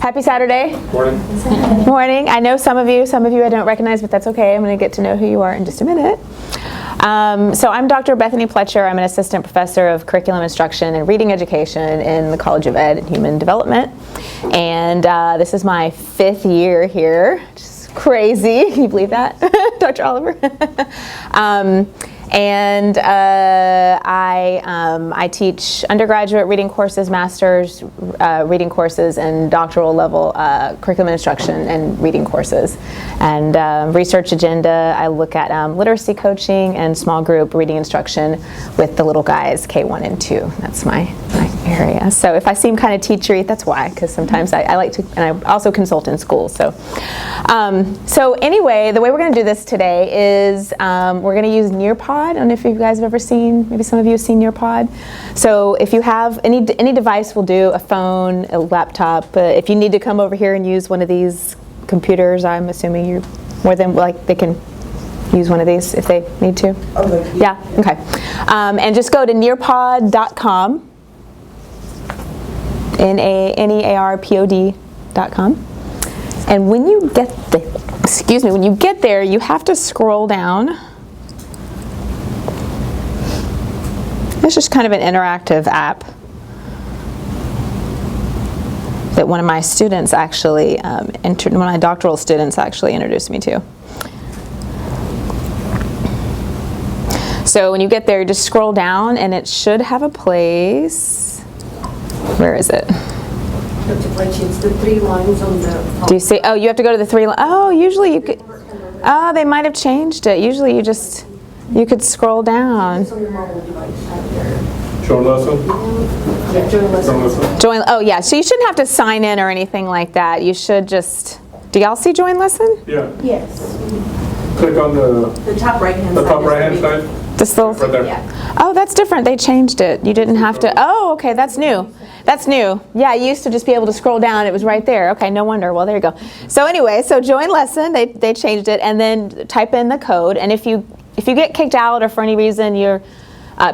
Happy Saturday. Morning. Morning. I know some of you I don't recognize, but that's okay. I'm going to get to know who you are in just a minute. So I'm Dr. Bethany Fletcher. I'm an assistant professor of curriculum instruction and reading education in the College of Ed and Human Development. And this is my 5th year here. Just crazy. Can you believe that, Dr. Oliver? I teach undergraduate reading courses, master's reading courses, and doctoral level curriculum instruction and reading courses. And research agenda, I look at literacy coaching and small group reading instruction with the little guys, K1 and 2. That's my area. So if I seem kind of teachery, that's why, because sometimes I like to, and I also consult in schools. So anyway, the way we're going to do this today is we're going to use Nearpod. I don't know if you guys have ever seen, maybe some of you have seen Nearpod. So if you have any device will do, a phone, a laptop. If you need to come over here and use one of these computers, I'm assuming you're more than they can use one of these if they need to. Okay. Yeah, okay. And just go to nearpod.com. Nearpod.com. And when you get there, you have to scroll down. It's just kind of an interactive app that one of my students actually one of my doctoral students actually introduced me to. So when you get there, just scroll down, and it should have a place. Where is it? It's the 3 lines on the top. Do you see? Oh, you have to go to the 3 lines. Oh, usually you could. Oh, they might have changed it. Usually you could scroll down. It's on your mobile device out there. Join lesson? Yeah, join lesson. Join. Oh, yeah. So you shouldn't have to sign in or anything like that. You should just. Do y'all see join lesson? Yeah. Yes. Click on the top right-hand side. The top right-hand side? This little. Right there. Yeah. Oh, that's different. They changed it. You didn't have to. Oh, okay. That's new. That's new. Yeah, you used to just be able to scroll down. It was right there. Okay, no wonder. Well, there you go. So anyway, so join lesson. They changed it, and then type in the code. And if you get kicked out or for any reason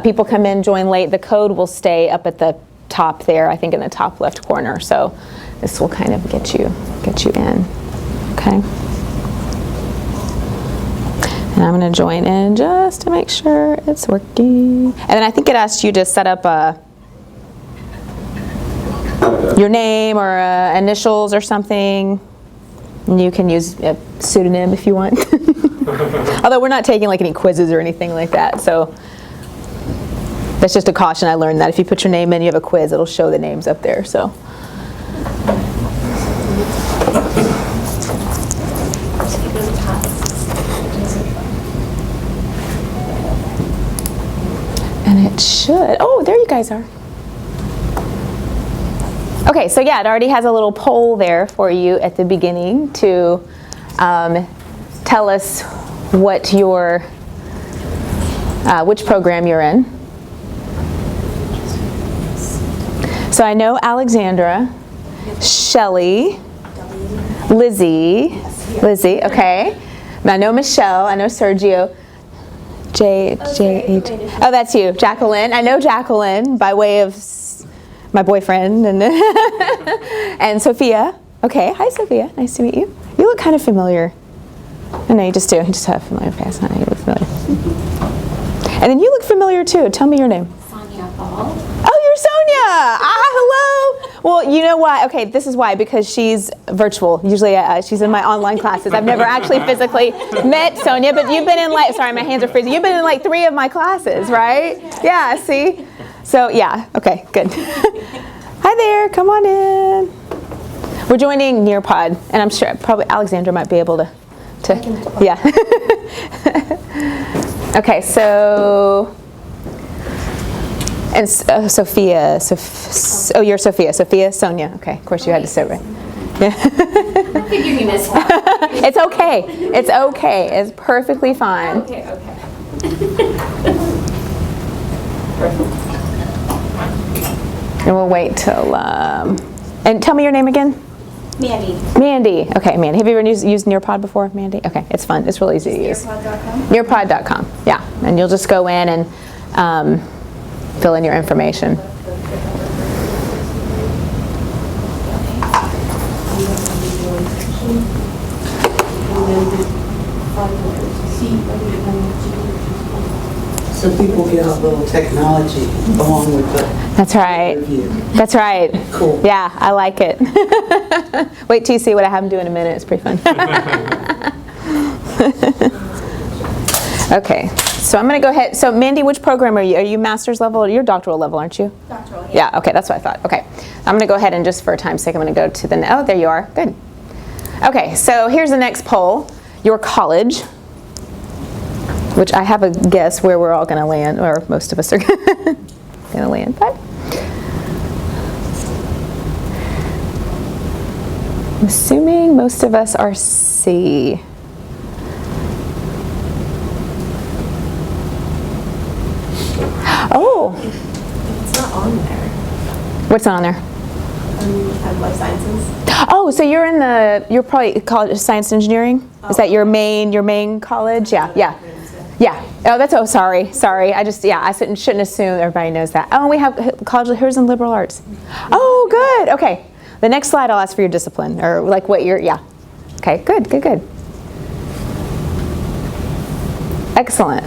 people come in, join late, the code will stay up at the top there. I think in the top left corner. So this will kind of get you in. Okay. And I'm going to join in just to make sure it's working. And then I think it asked you to set up your name or initials or something. And you can use a pseudonym if you want. Although we're not taking any quizzes or anything like that. So that's just a caution. I learned that if you put your name in, you have a quiz, it'll show the names up there. So. And it should. Oh, there you guys are. Okay, so yeah, it already has a little poll there for you at the beginning to tell us what which program you're in. So I know Alexandra, Shelley, Lizzie, okay. I know Michelle, I know Sergio, J-H. Oh, that's you, Jacqueline. I know Jacqueline by way of my boyfriend and Sophia. Okay, hi Sophia, nice to meet you. You look kind of familiar. I know you just do. You just have a familiar face. I know you look familiar. And then you look familiar too. Tell me your name. Sonia Ball. Oh, you're Sonia. Hello. Well, you know why? Okay, this is why, because she's virtual. Usually she's in my online classes. I've never actually physically met Sonia, but you've been in sorry, my hands are freezing. You've been in 3 of my classes, right? Yeah, see? So yeah, okay, good. Hi there, come on in. We're joining Nearpod, and I'm sure probably Alexandra might be able to yeah. Okay, so, and Sophia, oh, you're Sophia, Sonia. Okay, of course you had to say it right. Yeah. I figured you missed one. It's okay. It's okay. It's perfectly fine. Okay. And we'll wait till, and tell me your name again. Mandy. Mandy. Okay, Mandy. Have you ever used Nearpod before, Mandy? Okay, it's fun. It's really easy to use. Nearpod.com? Nearpod.com, yeah. And you'll just go in and fill in your information. So people get a little technology along with the That's right. review. That's right. Cool. Yeah, I like it. Wait till you see what I have them do in a minute. It's pretty fun. Okay, so I'm going to go ahead. So Mandy, which program are you? Are you master's level? You're doctoral level, aren't you? Doctoral, Yeah, okay, that's what I thought. Okay, I'm going to go ahead and just for time's sake, I'm going to go to the, oh, there you are. Good. Okay, so here's the next poll. Your college, which I have a guess where we're all going to land, or most of us are going to land, but I'm assuming most of us are C. Oh, It's not on there. what's on there? Life sciences. Oh, so you're probably college of science and engineering? Is that your main college? Yeah. Oh, sorry. I shouldn't assume everybody knows that. Oh, we have college, here's in liberal arts. Oh, good, okay. The next slide I'll ask for your discipline, or like what you're, yeah. Okay, good. Excellent.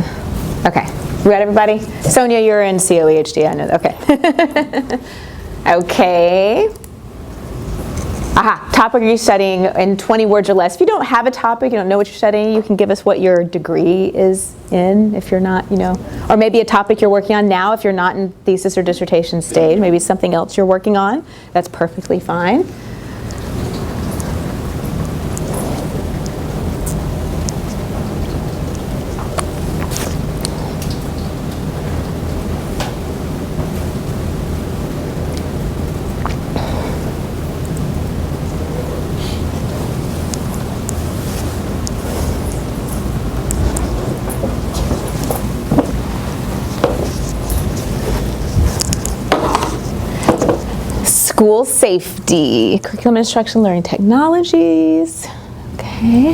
Okay, we got everybody? Sonia, you're in COEHD, I know, okay. Okay. Aha, topic are you studying in 20 words or less. If you don't have a topic, you don't know what you're studying, you can give us what your degree is in if you're not, or maybe a topic you're working on now if you're not in thesis or dissertation stage, maybe something else you're working on. That's perfectly fine. School safety, curriculum instruction, learning technologies. Okay.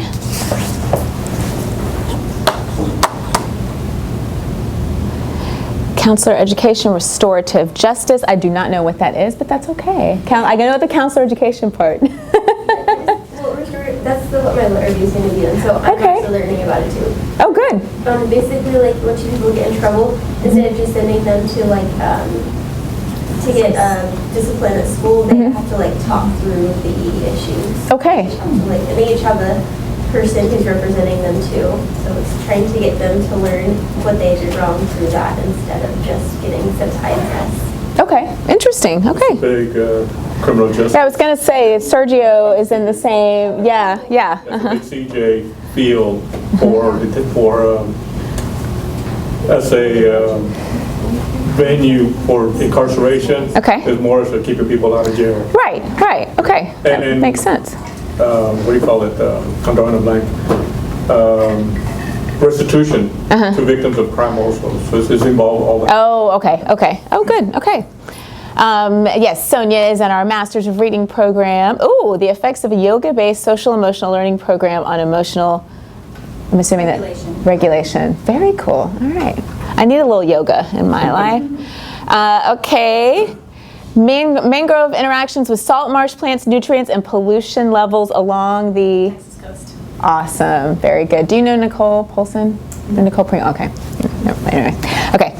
Counselor education, restorative justice. I do not know what that is, but that's okay. I know the counselor education part. Well, that's what my review is going to be on, so I'm Okay. also learning about it too. Oh, good. Basically, like, when two people get in trouble, instead of just sending them to, like, to get discipline at school, they have to, like, talk through the issues. Okay. And they each have a person who's representing them too. So it's trying to get them to learn what they did wrong through that instead of just getting sent to ISS. Okay. Interesting. Okay. Big criminal justice. Yeah, I was gonna say Sergio is in the same. Yeah. That's a big CJ field as a venue for incarceration. Okay. Is more so keeping people out of jail. Right. Okay. That then- makes sense. What do you call it? I'm drawing a blank. Restitution to victims of crime also. So it's involved all that. Oh, okay. Oh, good. Okay. Yes, Sonia is in our Masters of Reading program. Ooh, the effects of a yoga-based social emotional learning program on emotional, I'm assuming regulation. Very cool. All right. I need a little yoga in my life. Okay. Mangrove interactions with salt marsh plants, nutrients, and pollution levels along the Texas coast. Awesome. Very good. Do you know Nicole Polson? Nicole Pring? Okay. No, anyway. Okay.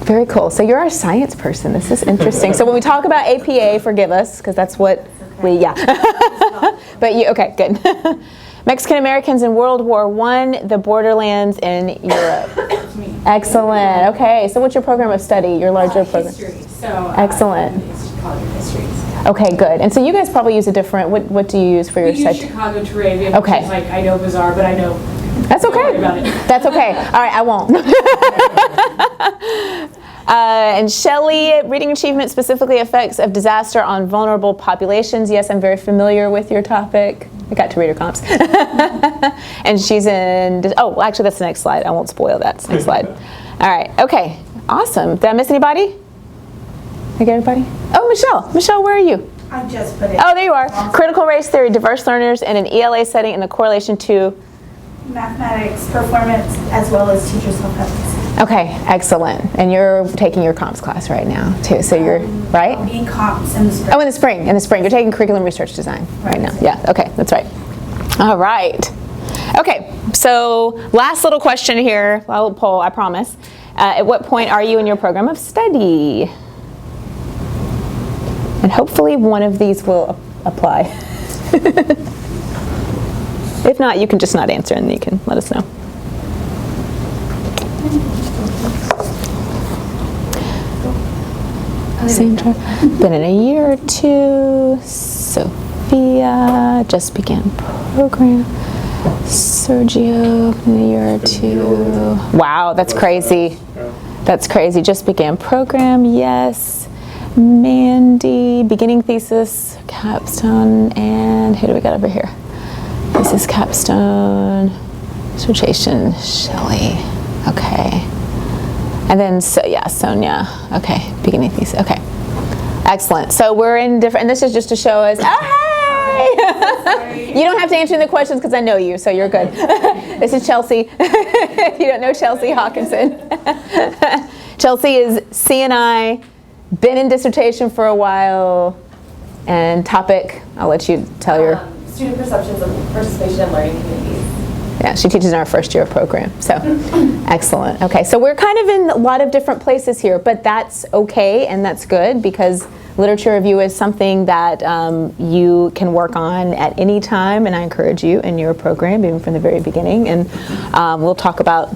Very cool. So you're a science person. This is interesting. So when we talk about APA, forgive us, because that's what yeah. But you, okay, good. Mexican Americans in World War I, the borderlands in Europe. Excellent. Okay. So what's your program of study? Your larger program? History. So Excellent. College of History. Okay, good. And so you guys probably use a different. What do you use for your We use study? Chicago Terravian, Okay. which is like, I know bizarre, but I know. That's Don't worry okay. about it. That's okay. All right, I won't. And Shelley, reading achievement, specifically effects of disaster on vulnerable populations. Yes, I'm very familiar with your topic. I got to read her comps. And she's in, oh, well, actually, that's the next slide. I won't spoil that. It's the next slide. All right, okay, awesome. Did I miss anybody? Did I get everybody? Oh, Michelle. Michelle, where are you? I just put it. Oh, there you are. Critical race theory, diverse learners in an ELA setting and the correlation to. Mathematics, performance, as well as teacher self-efficacy. Okay, excellent. And you're taking your comps class right now, too. So you're, right? Being comps in the spring. Oh, in the spring. You're taking curriculum research design right now. Yeah, okay, that's right. All right. Okay. So last little question here, a little poll, I promise. At what point are you in your program of study? And hopefully one of these will apply. If not, you can just not answer and you can let us know. Sandra, been in a year or two. Sophia, just began program. Sergio, in a year or two. Wow, that's crazy. That's crazy. Just began program, yes. Mandy, beginning thesis, capstone, and who do we got over here? Thesis, capstone, dissertation, Shelley. Okay. And then, Sonia. Okay, beginning thesis. Okay. Excellent. So we're in different, and this is just to show us, oh, hey! You don't have to answer the questions because I know you, so you're good. This is Chelsea. If you don't know Chelsea Hawkinson. Chelsea is CNI, been in dissertation for a while, and topic, I'll let you tell your... Student perceptions of participation in learning communities. Yeah, she teaches in our first year of program, so excellent. Okay, so we're kind of in a lot of different places here, but that's okay and that's good because literature review is something that you can work on at any time, and I encourage you in your program, even from the very beginning, and we'll talk about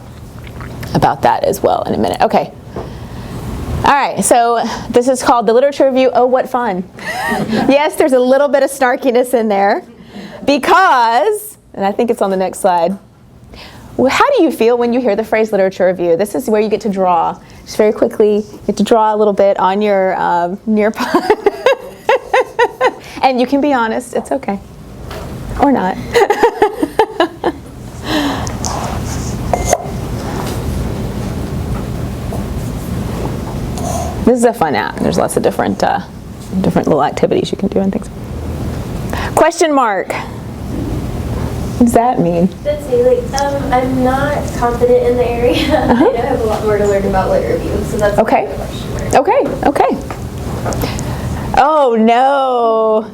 that as well in a minute. Okay. All right, so this is called the literature review. Oh, what fun. Yes, there's a little bit of snarkiness in there because, and I think it's on the next slide, how do you feel when you hear the phrase literature review? This is where you get to draw. Just very quickly, you get to draw a little bit on your Nearpod. And you can be honest, it's okay. Or not. This is a fun app. There's lots of different little activities you can do and things. Question mark. What does that mean? Betsy, I'm not confident in the area. I know I have a lot more to learn about lit review, so that's okay. my question mark. Okay. Oh no.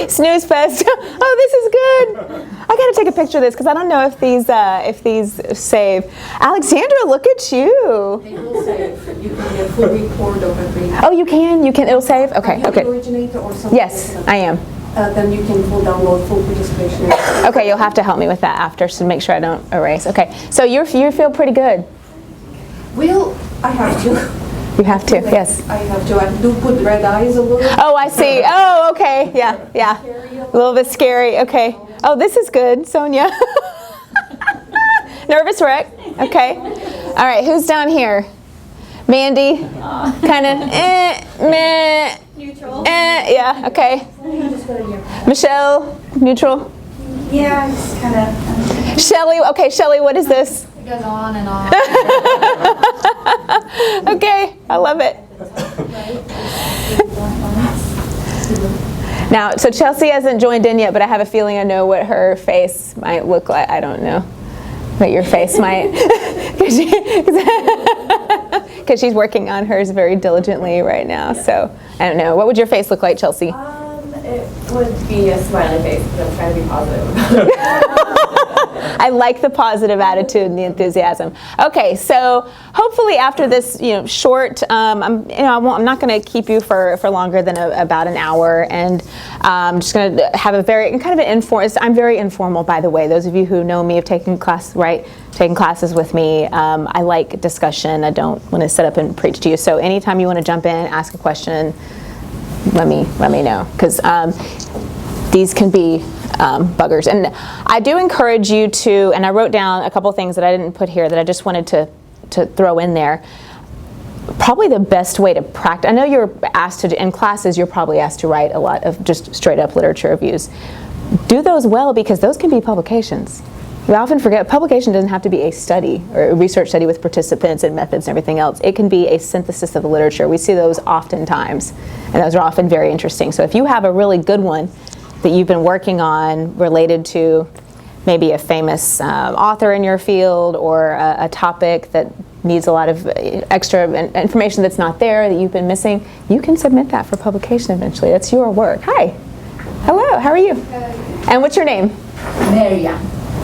Snooze fest. Oh, this is good. I gotta take a picture of this because I don't know if these save. Alexandra, look at you. They will save. You can get full record of every. Oh, you can. It'll save. Okay. Are you Okay. the originator or something? Yes, I am. Then you can full download full participation. Okay, you'll have to help me with that after to make sure I don't erase. Okay. So you feel pretty good. Well, I have to. You have to. Yes. I have to. I do put red eyes a little. Oh, I see. Oh, okay. Yeah. A little bit scary. Okay. Oh, this is good, Sonia. Nervous wreck. Okay. All right. Who's down here? Mandy. Kind of. Meh. Neutral. Yeah. Okay. Michelle. Neutral. Yeah, it's kind of. Shelley. Okay. Shelley. What is this? It goes on and on. Okay. I love it. Now, so Chelsea hasn't joined in yet, but I have a feeling I know what her face might look like. I don't know what your face might, because she's working on hers very diligently right now. So I don't know. What would your face look like, Chelsea? It would be a smiley face because I'm trying to be positive. I like the positive attitude and the enthusiasm. Okay, so hopefully after this, short, I'm not going to keep you for longer than about an hour, and I'm just going to have a very kind of an informal. I'm very informal, by the way. Those of you who know me have taken classes with me. I like discussion. I don't want to sit up and preach to you. So anytime you want to jump in, ask a question, let me know, because these can be buggers. And I do encourage you to, and I wrote down a couple things that I didn't put here that I just wanted to throw in there. Probably the best way to practice, I know you're asked to, in classes, you're probably asked to write a lot of just straight up literature reviews. Do those well, because those can be publications. We often forget publication doesn't have to be a study or a research study with participants and methods and everything else. It can be a synthesis of the literature. We see those oftentimes, and those are often very interesting. So if you have a really good one that you've been working on related to maybe a famous author in your field or a topic that needs a lot of extra information that's not there that you've been missing, you can submit that for publication eventually. That's your work. Hi. Hello. How are you? And what's your name? Miriam.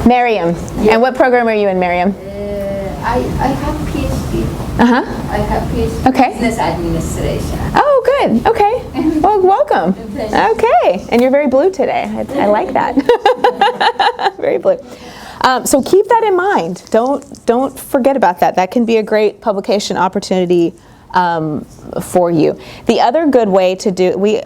Miriam. And what program are you in, Miriam? I have PhD. Uh-huh. I have PhD Okay. Business Administration. Oh, good. Okay. Well, welcome. Okay. And you're very blue today. I like that. Very blue. So keep that in mind. Don't forget about that. That can be a great publication opportunity for you. The other good way to do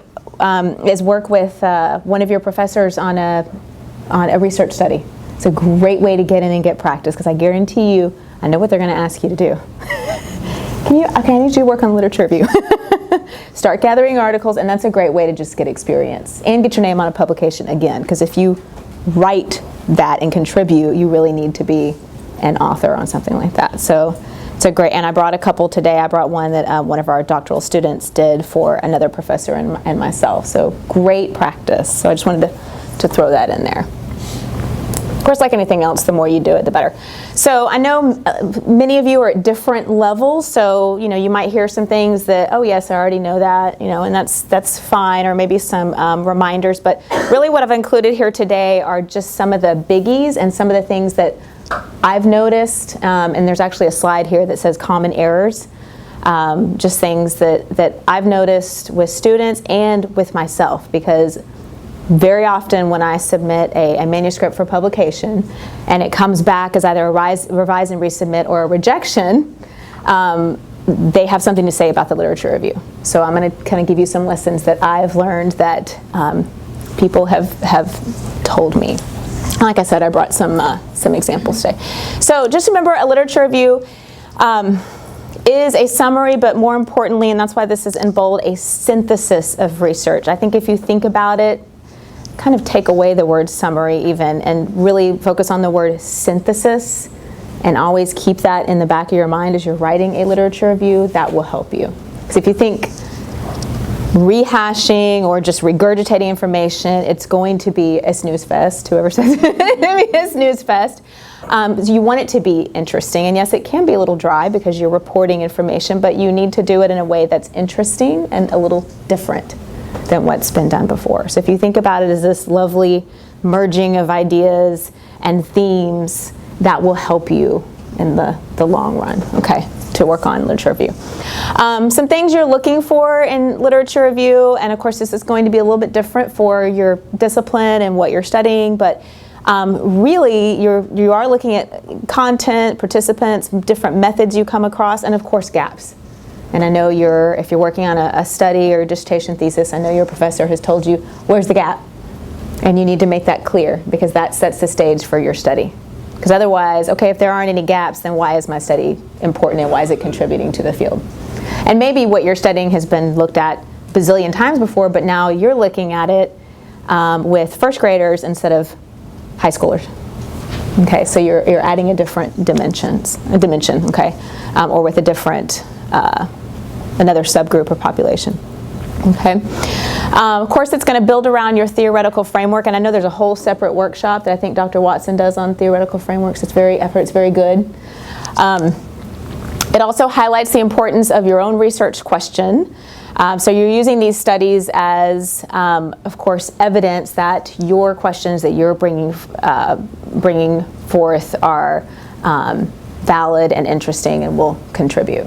is work with one of your professors on a research study. It's a great way to get in and get practice, because I guarantee you, I know what they're going to ask you to do. Okay, I need you to work on literature review. Start gathering articles, and that's a great way to just get experience and get your name on a publication again, because if you write that and contribute, you really need to be an author on something like that. So it's a great, and I brought a couple today. I brought one that one of our doctoral students did for another professor and myself. So great practice. So I just wanted to throw that in there. Of course, like anything else, the more you do it, the better. So I know many of you are at different levels, so you might hear some things that, oh yes, I already know that, and that's fine, or maybe some reminders. But really what I've included here today are just some of the biggies and some of the things that I've noticed, and there's actually a slide here that says common errors, just things that I've noticed with students and with myself, because very often when I submit a manuscript for publication and it comes back as either a revise and resubmit or a rejection, they have something to say about the literature review. So I'm going to kind of give you some lessons that I've learned that people have told me. Like I said, I brought some examples today. So just remember, a literature review is a summary, but more importantly, and that's why this is in bold, a synthesis of research. I think if you think about it, kind of take away the word summary even and really focus on the word synthesis, and always keep that in the back of your mind as you're writing a literature review. That will help you. Because if you think rehashing or just regurgitating information, it's going to be a snooze fest. Whoever says it, a snooze fest. You want it to be interesting, and yes, it can be a little dry because you're reporting information, but you need to do it in a way that's interesting and a little different than what's been done before. So if you think about it as this lovely merging of ideas and themes, that will help you in the long run, okay, to work on literature review. Some things you're looking for in literature review, and of course this is going to be a little bit different for your discipline and what you're studying, but really you are looking at content, participants, different methods you come across, and of course gaps. And I know if you're working on a study or a dissertation thesis, I know your professor has told you, where's the gap? And you need to make that clear, because that sets the stage for your study. Because otherwise, okay, if there aren't any gaps, then why is my study important and why is it contributing to the field? And maybe what you're studying has been looked at a bazillion times before, but now you're looking at it with first graders instead of high schoolers. Okay, so you're adding a different dimension, okay, or with a different another subgroup or population. Okay. Of course, it's going to build around your theoretical framework, and I know there's a whole separate workshop that I think Dr. Watson does on theoretical frameworks. It's very good. It also highlights the importance of your own research question. So you're using these studies as, of course, evidence that your questions that you're bringing forth are valid and interesting and will contribute.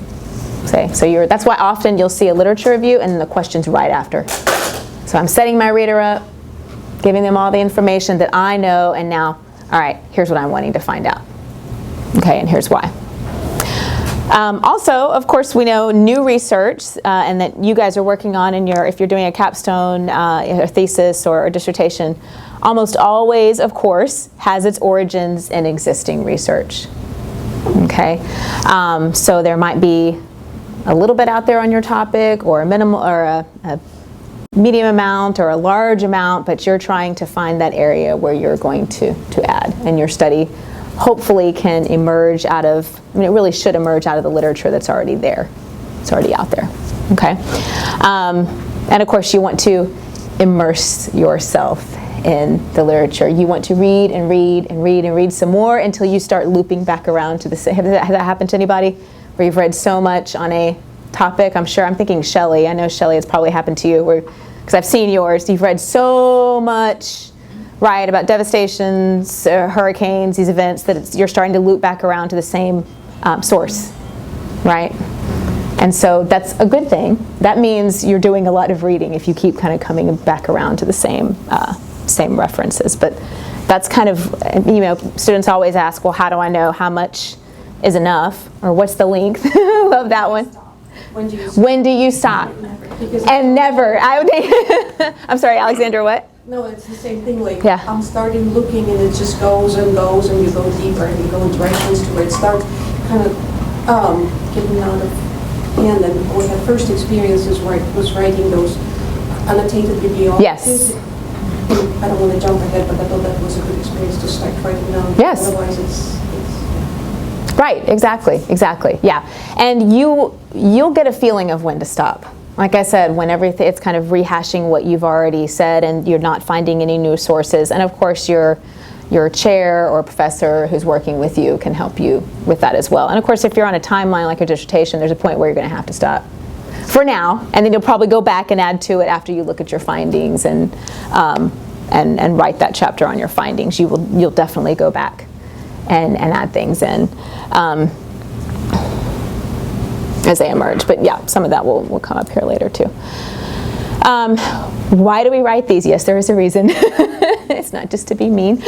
Okay, so that's why often you'll see a literature review and the questions right after. So I'm setting my reader up, giving them all the information that I know, and now, all right, here's what I'm wanting to find out. Okay, and here's why. Also, of course, we know new research, and that you guys are working on if you're doing a capstone, a thesis, or a dissertation, almost always, of course, has its origins in existing research. Okay, so there might be a little bit out there on your topic, or a minimal, or a medium amount, or a large amount, but you're trying to find that area where you're going to add, and your study hopefully can emerge out of, it really should emerge out of the literature that's already there. It's already out there, okay? And of course you want to immerse yourself in the literature. You want to read and read and read and read some more until you start looping back around to the same. Has that happened to anybody? Where you've read so much on a topic? I'm sure, I'm thinking Shelley. I know Shelley, it's probably happened to you, because I've seen yours. You've read so much right, about devastations, hurricanes, these events, that you're starting to loop back around to the same source, right? And so that's a good thing. That means you're doing a lot of reading if you keep kind of coming back around to the same references. But that's kind of, students always ask, well, how do I know how much is enough, or what's the length of that one? When do you stop? And never. I'm sorry, Alexandra, what? No, it's the same thing. Like, Yeah. I'm starting looking, and it just goes and goes, and you go deeper, and you go in directions to where it starts kind of getting out of hand. And we had first experiences where I was writing those annotated bibliographies. Yes. I don't want to jump ahead, but I thought that was a good experience to start writing down. Yes. Otherwise, it's Right, exactly, yeah. And you'll get a feeling of when to stop. Like I said, when everything, it's kind of rehashing what you've already said, and you're not finding any new sources. And of course, your chair or professor who's working with you can help you with that as well. And of course, if you're on a timeline like a dissertation, there's a point where you're going to have to stop for now, and then you'll probably go back and add to it after you look at your findings and write that chapter on your findings. You'll definitely go back and add things in as they emerge. But yeah, some of that will come up here later too. Why do we write these? Yes, there is a reason. It's not just to be mean.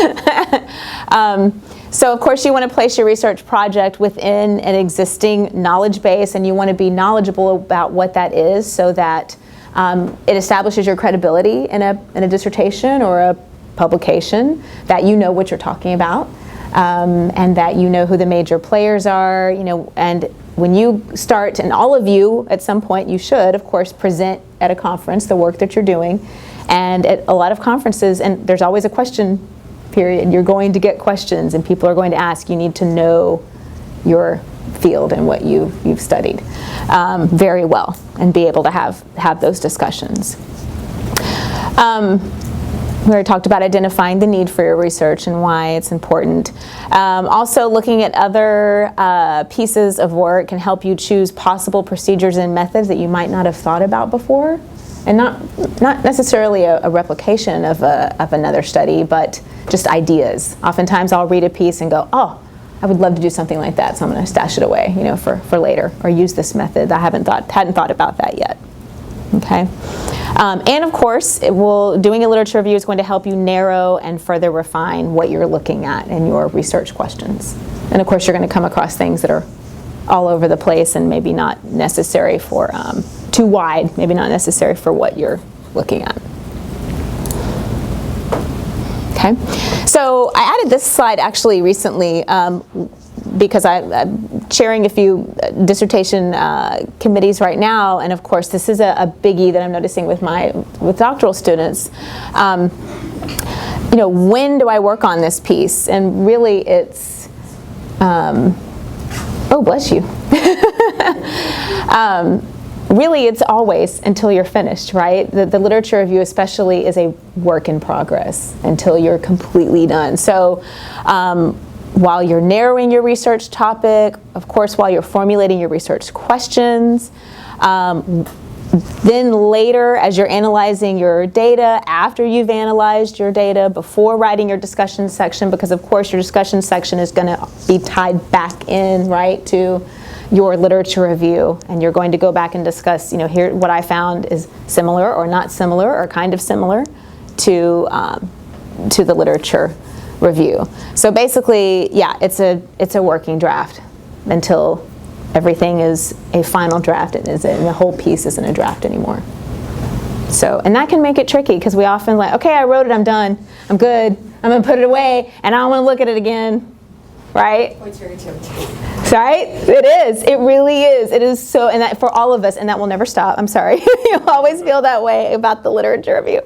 So of course you want to place your research project within an existing knowledge base, and you want to be knowledgeable about what that is, so that it establishes your credibility in a dissertation or a publication, that you know what you're talking about. And that you know who the major players are, and when you start, and all of you at some point, you should, of course, present at a conference the work that you're doing. And at a lot of conferences, and there's always a question period, you're going to get questions, and people are going to ask. You need to know your field and what you've studied very well, and be able to have those discussions. We already talked about identifying the need for your research and why it's important. Also, looking at other pieces of work can help you choose possible procedures and methods that you might not have thought about before, and not necessarily a replication of another study, but just ideas. Oftentimes, I'll read a piece and go, "Oh, I would love to do something like that, so I'm going to stash it away, for later, or use this method. I hadn't thought about that yet." Okay. And of course, doing a literature review is going to help you narrow and further refine what you're looking at in your research questions. And of course, you're going to come across things that are all over the place and maybe not necessary for, too wide, maybe not necessary for what you're looking at. Okay. So I added this slide actually recently because I'm chairing a few dissertation committees right now, and of course this is a biggie that I'm noticing with doctoral students. When do I work on this piece? And really it's, oh bless you. Really it's always until you're finished, right? The literature review especially is a work in progress until you're completely done. So while you're narrowing your research topic, of course, while you're formulating your research questions, then later as you're analyzing your data, after you've analyzed your data, before writing your discussion section, because of course your discussion section is going to be tied back in, right, to your literature review, and you're going to go back and discuss, here what I found is similar or not similar or kind of similar to the literature review. So basically, yeah, it's a working draft until everything is a final draft, and the whole piece isn't a draft anymore. So, and that can make it tricky, because we often okay, I wrote it, I'm done, I'm good, I'm gonna put it away, and I don't want to look at it again, right? Right? It is. It really is. It is so, and that for all of us, and that will never stop. I'm sorry. You'll always feel that way about the literature review.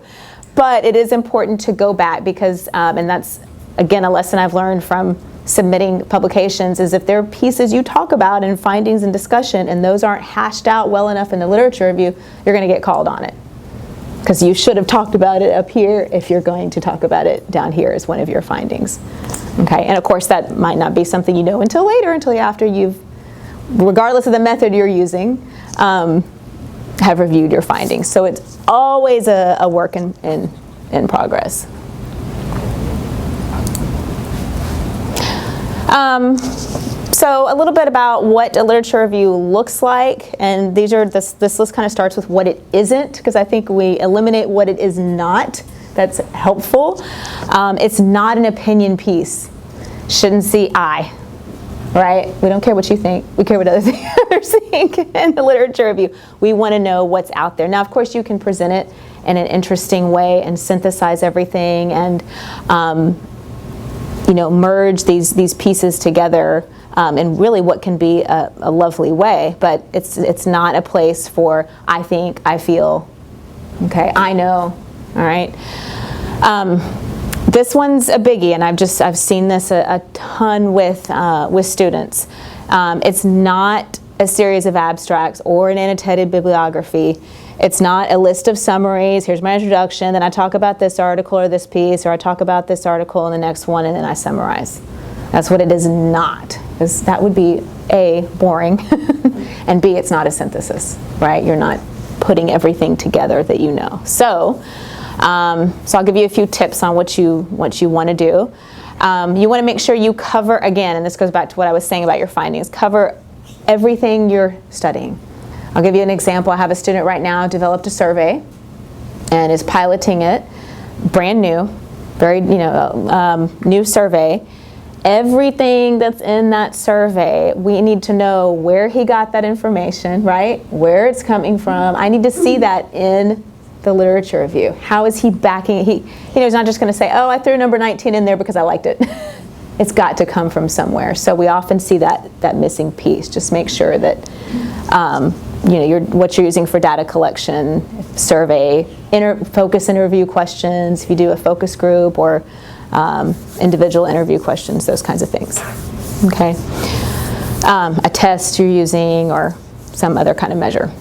But it is important to go back, because, and that's, again, a lesson I've learned from submitting publications, is if there are pieces you talk about in findings and discussion, and those aren't hashed out well enough in the literature review, you're going to get called on it. Because you should have talked about it up here if you're going to talk about it down here as one of your findings. Okay, and of course that might not be something you know until later, until after you've, regardless of the method you're using, have reviewed your findings. So it's always a work in progress. So a little bit about what a literature review looks like, and this list kind of starts with what it isn't, because I think we eliminate what it is not. That's helpful. It's not an opinion piece. Shouldn't see I, right? We don't care what you think. We care what others think in the literature review. We want to know what's out there. Now, of course, you can present it in an interesting way and synthesize everything and merge these pieces together in really what can be a lovely way. But it's not a place for I think, I feel, okay, I know. All right. This one's a biggie, and I've seen this a ton with students. It's not a series of abstracts or an annotated bibliography. It's not a list of summaries. Here's my introduction, then I talk about this article or this piece, or I talk about this article in the next one, and then I summarize. That's what it is not, because that would be A, boring, and B, it's not a synthesis, right? You're not putting everything together that you know. So I'll give you a few tips on what you want to do. You want to make sure you cover, again, and this goes back to what I was saying about your findings, cover everything you're studying. I'll give you an example. I have a student right now developed a survey and is piloting it, brand new, very new survey. Everything that's in that survey, we need to know where he got that information, right? Where it's coming from. I need to see that in the literature review. How is he backing it? He's not just going to say, oh, I threw number 19 in there because I liked it. It's got to come from somewhere. So we often see that missing piece. Just make sure that what you're using for data collection, survey, focus interview questions, if you do a focus group, or individual interview questions, those kinds of things. Okay. A test you're using, or some other kind of measure.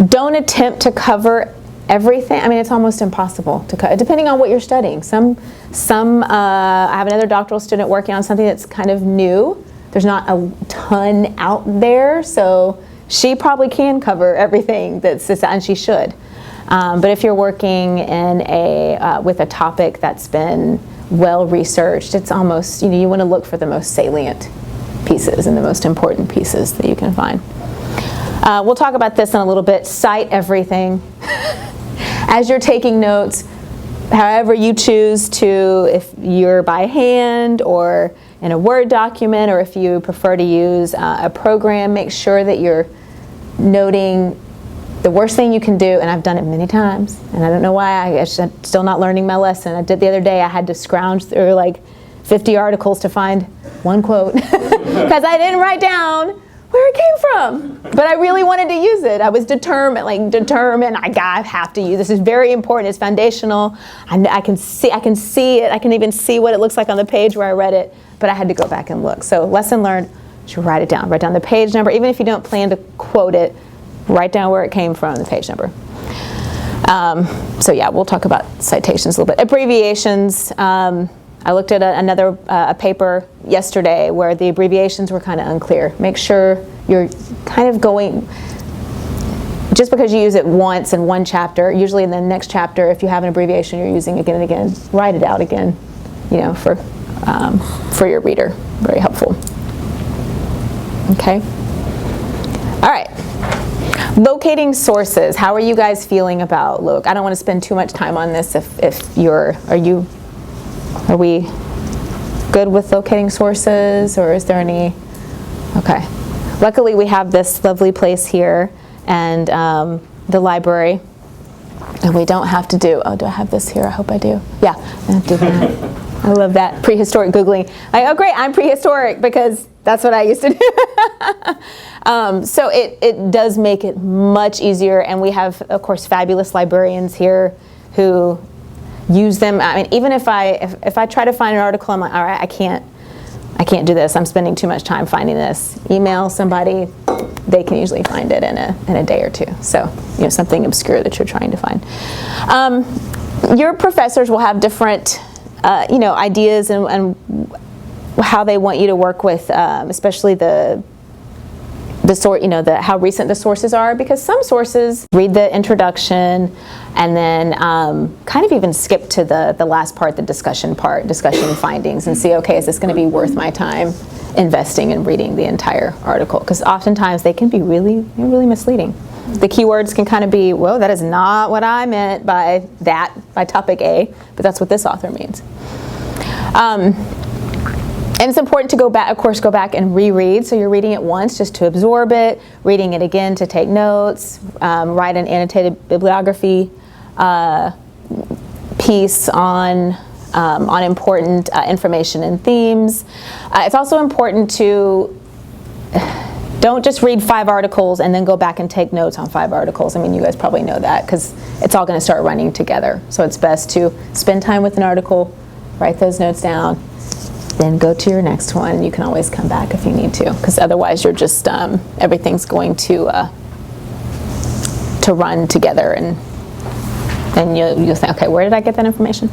Don't attempt to cover everything. I mean, it's almost impossible to cover, depending on what you're studying. I have another doctoral student working on something that's kind of new. There's not a ton out there, so she probably can cover everything and she should. But if you're working in with a topic that's been well researched, it's almost, you want to look for the most salient pieces and the most important pieces that you can find. We'll talk about this in a little bit. Cite everything. As you're taking notes, however you choose to, if you're by hand or in a Word document, or if you prefer to use a program, make sure that you're noting the worst thing you can do, and I've done it many times, and I don't know why, I'm still not learning my lesson. I did the other day, I had to scrounge through like 50 articles to find one quote, because I didn't write down where it came from, but I really wanted to use it. I was determined, I have to use this. It's very important, it's foundational. I can see it, I can even see what it looks like on the page where I read it, but I had to go back and look. So lesson learned, you should write down the page number, even if you don't plan to quote it, write down where it came from, the page number. So yeah, we'll talk about citations a little bit. Abbreviations, I looked at another paper yesterday where the abbreviations were kind of unclear. Make sure you're kind of going, just because you use it once in one chapter, usually in the next chapter, if you have an abbreviation you're using again and again, write it out again, for your reader. Very helpful. Okay. All right. Locating sources. How are you guys feeling about I don't want to spend too much time on this. Are we good with locating sources, or is there any? Okay. Luckily, we have this lovely place here and the library, and we don't have to do I have this here? I hope I do. Yeah, I have to do that. I love that. Prehistoric Googling. Oh, great, I'm prehistoric, because that's what I used to do. So it does make it much easier, and we have, of course, fabulous librarians here who use them. I mean, even if I try to find an article, I'm like, all right, I can't do this. I'm spending too much time finding this. Email somebody, they can usually find it in a day or two. So, something obscure that you're trying to find. Your professors will have different, ideas and how they want you to work with, especially the how recent the sources are, because some sources read the introduction and then kind of even skip to the last part, the discussion findings, and see, okay, is this going to be worth my time investing in reading the entire article? Because oftentimes they can be really, really misleading. The keywords can kind of be, whoa, that is not what I meant by topic A, but that's what this author means. And it's important to go back and reread. So you're reading it once just to absorb it, reading it again to take notes, write an annotated bibliography piece on important information and themes. It's also important to don't just read 5 articles and then go back and take notes on 5 articles. I mean, you guys probably know that because it's all going to start running together. So it's best to spend time with an article, write those notes down, then go to your next one. And you can always come back if you need to, because otherwise you're just everything's going to run together, and then you'll think, okay, where did I get that information?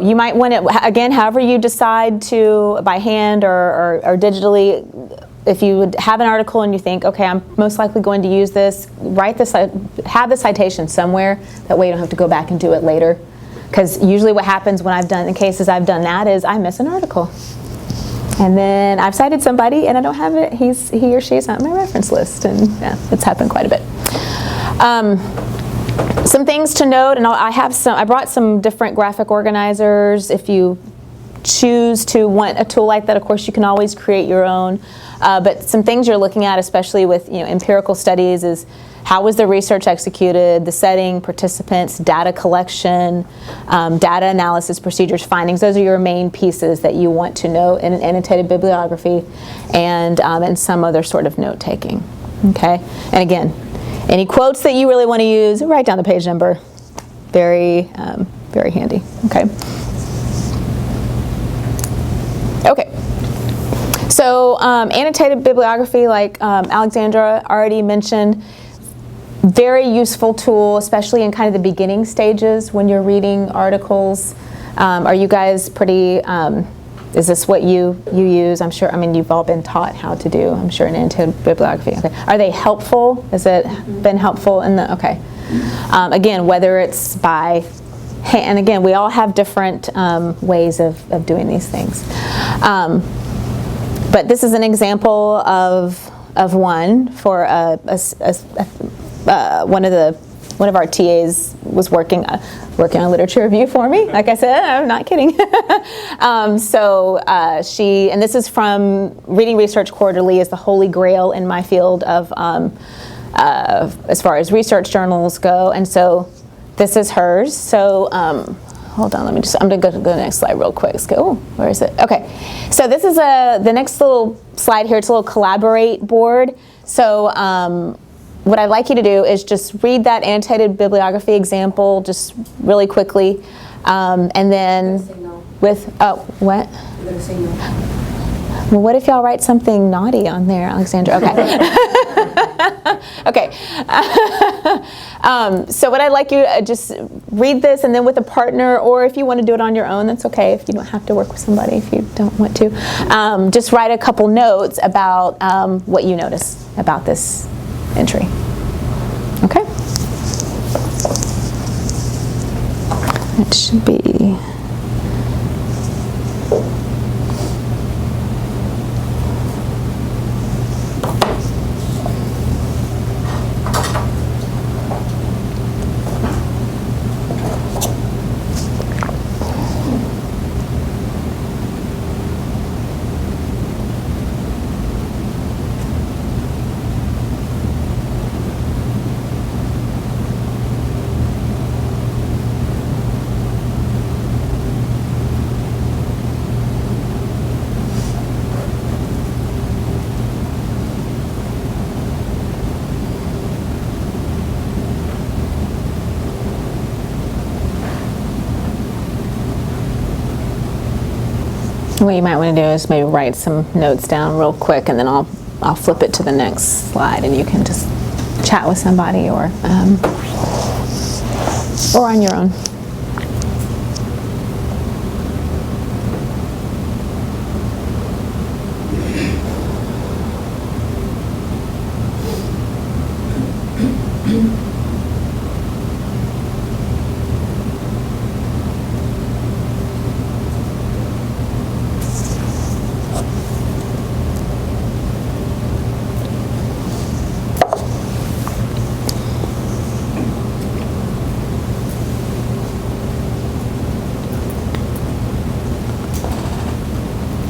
You might want to, again, however you decide to, by hand or digitally, if you would have an article and you think, okay, I'm most likely going to use this, have the citation somewhere. That way you don't have to go back and do it later. Because usually what happens when in cases I've done that is I miss an article. And then I've cited somebody and I don't have it, he or she is not on my reference list. And yeah, it's happened quite a bit. Some things to note, and I brought some different graphic organizers. If you choose to want a tool like that, of course you can always create your own. But some things you're looking at, especially with empirical studies, is how was the research executed, the setting, participants, data collection, data analysis, procedures, findings. Those are your main pieces that you want to know in an annotated bibliography, and some other sort of note taking. Okay, and again, any quotes that you really want to use, write down the page number. Very, very handy. Okay. Okay. So annotated bibliography, like Alexandra already mentioned, very useful tool, especially in kind of the beginning stages when you're reading articles. Are you guys pretty, is this what you use? I'm sure, you've all been taught how to do, I'm sure, an annotated bibliography. Okay. Are they helpful? Has it been helpful okay. Again, whether it's by hand, and again, we all have different ways of doing these things. But this is an example of one for one of our TAs was working on a literature review for me. Like I said, I'm not kidding. And this is from Reading Research Quarterly, is the holy grail in my field of as far as research journals go. And so this is hers. So hold on, I'm going to go to the next slide real quick. Let's go. Oh, where is it? Okay. So this is the next little slide here. It's a little collaborate board. So what I'd like you to do is just read that annotated bibliography example just really quickly. And then what? You're going to say no. Well, what if y'all write something naughty on there, Alexandra? Okay. Okay. So what I'd like you to just read this, and then with a partner, or if you want to do it on your own, that's okay. If you don't have to work with somebody, if you don't want to, just write a couple notes about what you notice about this entry. Okay. It should be. What you might want to do is maybe write some notes down real quick, and then I'll flip it to the next slide, and you can just chat with somebody or on your own.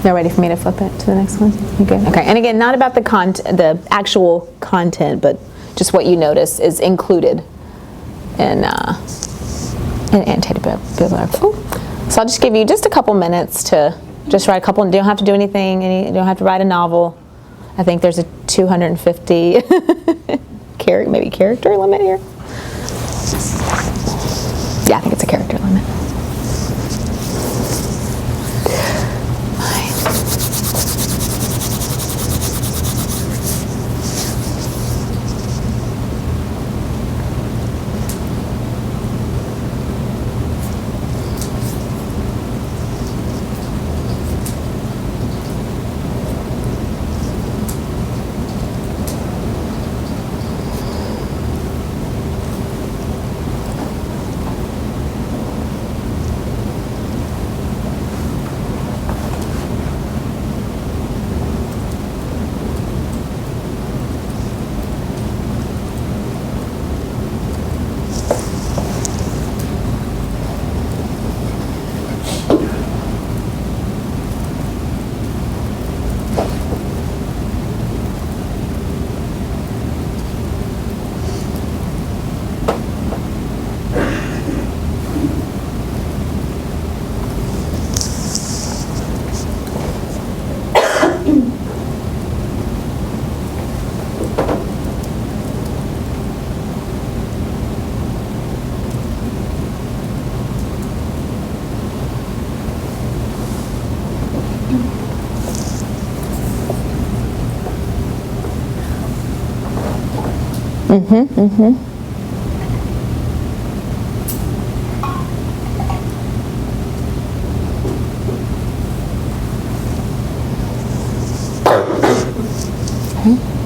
They're ready for me to flip it to the next one? You good? Okay, and again, not about the actual content, but just what you notice is included in annotated bibliography. So I'll just give you just a couple minutes to just write a couple. You don't have to do anything. You don't have to write a novel. I think there's a 250 maybe character limit here. Yeah, I think it's a character limit.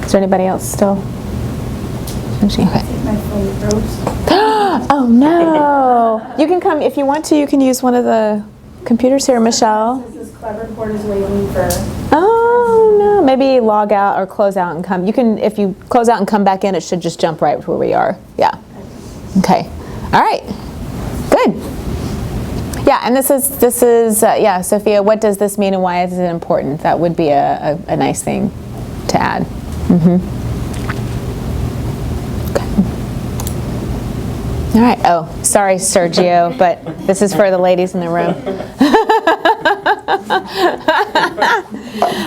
Is there anybody else still? Okay. My phone froze. Oh no! You can come if you want to. You can use one of the computers here, Michelle. This is Clever Board is waiting for. Oh no! Maybe log out or close out and come. You can if you close out and come back in. It should just jump right where we are. Yeah. Okay. All right. Good. Yeah, and this is yeah, Sophia. What does this mean and why is it important? That would be a nice thing to add. All right. Oh, sorry, Sergio, but this is for the ladies in the room.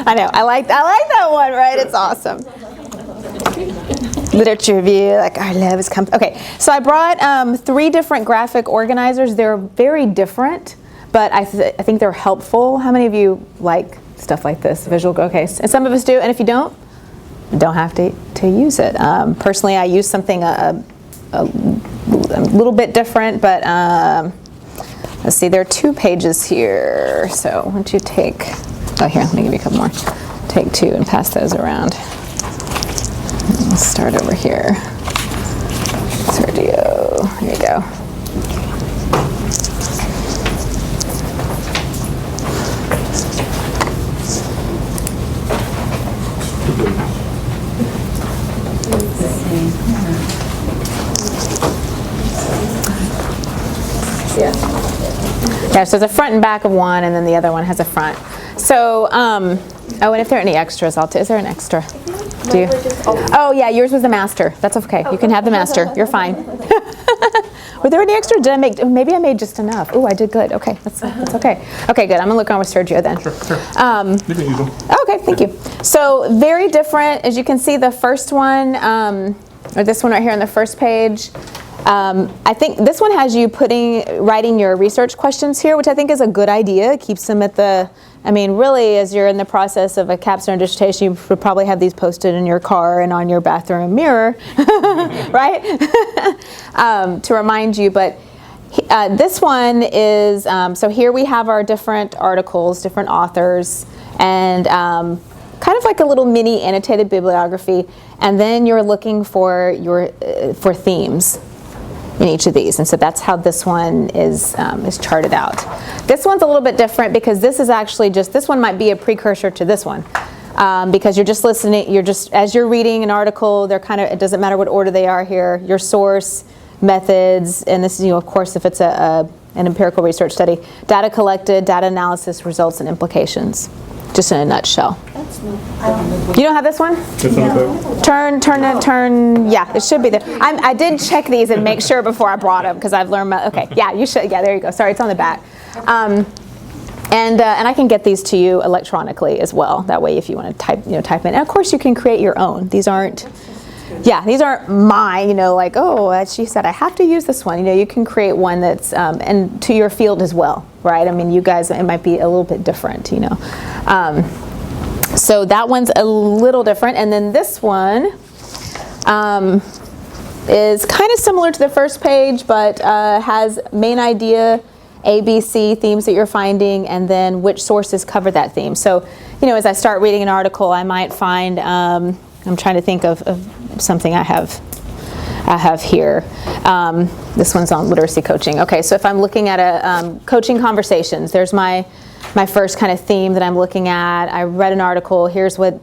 I know. I like that one, right? It's awesome. Literature review, like our love is come. Okay, so I brought 3 different graphic organizers. They're very different, but I think they're helpful. How many of you like stuff like this, visual? Okay, and some of us do, and if you don't have to use it. Personally, I use something a little bit different, but let's see, there are 2 pages here. So why don't you take, oh here, let me give you a couple more. Take 2 and pass those around. Let's start over here. Sergio, here you go. Yeah, so there's a front and back of one, and then the other one has a front. So, oh, and if there are any extras, is there an extra? Do you? Oh, yeah, yours was the master. That's okay. You can have the master. You're fine. Were there any extra? Maybe I made just enough. Oh, I did good. Okay, that's okay. Okay, good. I'm gonna look on with Sergio then. Sure. You can use them. Okay, thank you. So very different. As you can see, the first one, or this one right here on the first page, I think this one has you writing your research questions here, which I think is a good idea. It keeps them at the, I mean, really, as you're in the process of a capstone dissertation, you would probably have these posted in your car and on your bathroom mirror, right? To remind you, but this one is, so here we have our different articles, different authors, and kind of like a little mini annotated bibliography, and then you're looking for for themes in each of these, and so that's how this one is charted out. This one's a little bit different because this is actually this one might be a precursor to this one, because you're just listening, as you're reading an article, they're kind of, it doesn't matter what order they are here, your source, methods, and this is, of course, if it's an empirical research study, data collected, data analysis, results, and implications. just in a nutshell. That's no. You don't have this one? Just on the back? Turn. Yeah, it should be there. I did check these and make sure before I brought them because I've learned. Okay, yeah, you should. Yeah, there you go. Sorry, it's on the back. And I can get these to you electronically as well. That way, if you want to type in, and of course you can create your own. These aren't mine. Like, oh, she said I have to use this one. You can create one that's and to your field as well, right? I mean, you guys, it might be a little bit different, So that one's a little different, and then this one is kind of similar to the first page, but has main idea, ABC, themes that you're finding, and then which sources cover that theme. So, as I start reading an article, I might find, I'm trying to think of something I have here. This one's on literacy coaching. Okay, so if I'm looking at a coaching conversations, there's my first kind of theme that I'm looking at. I read an article, here's what,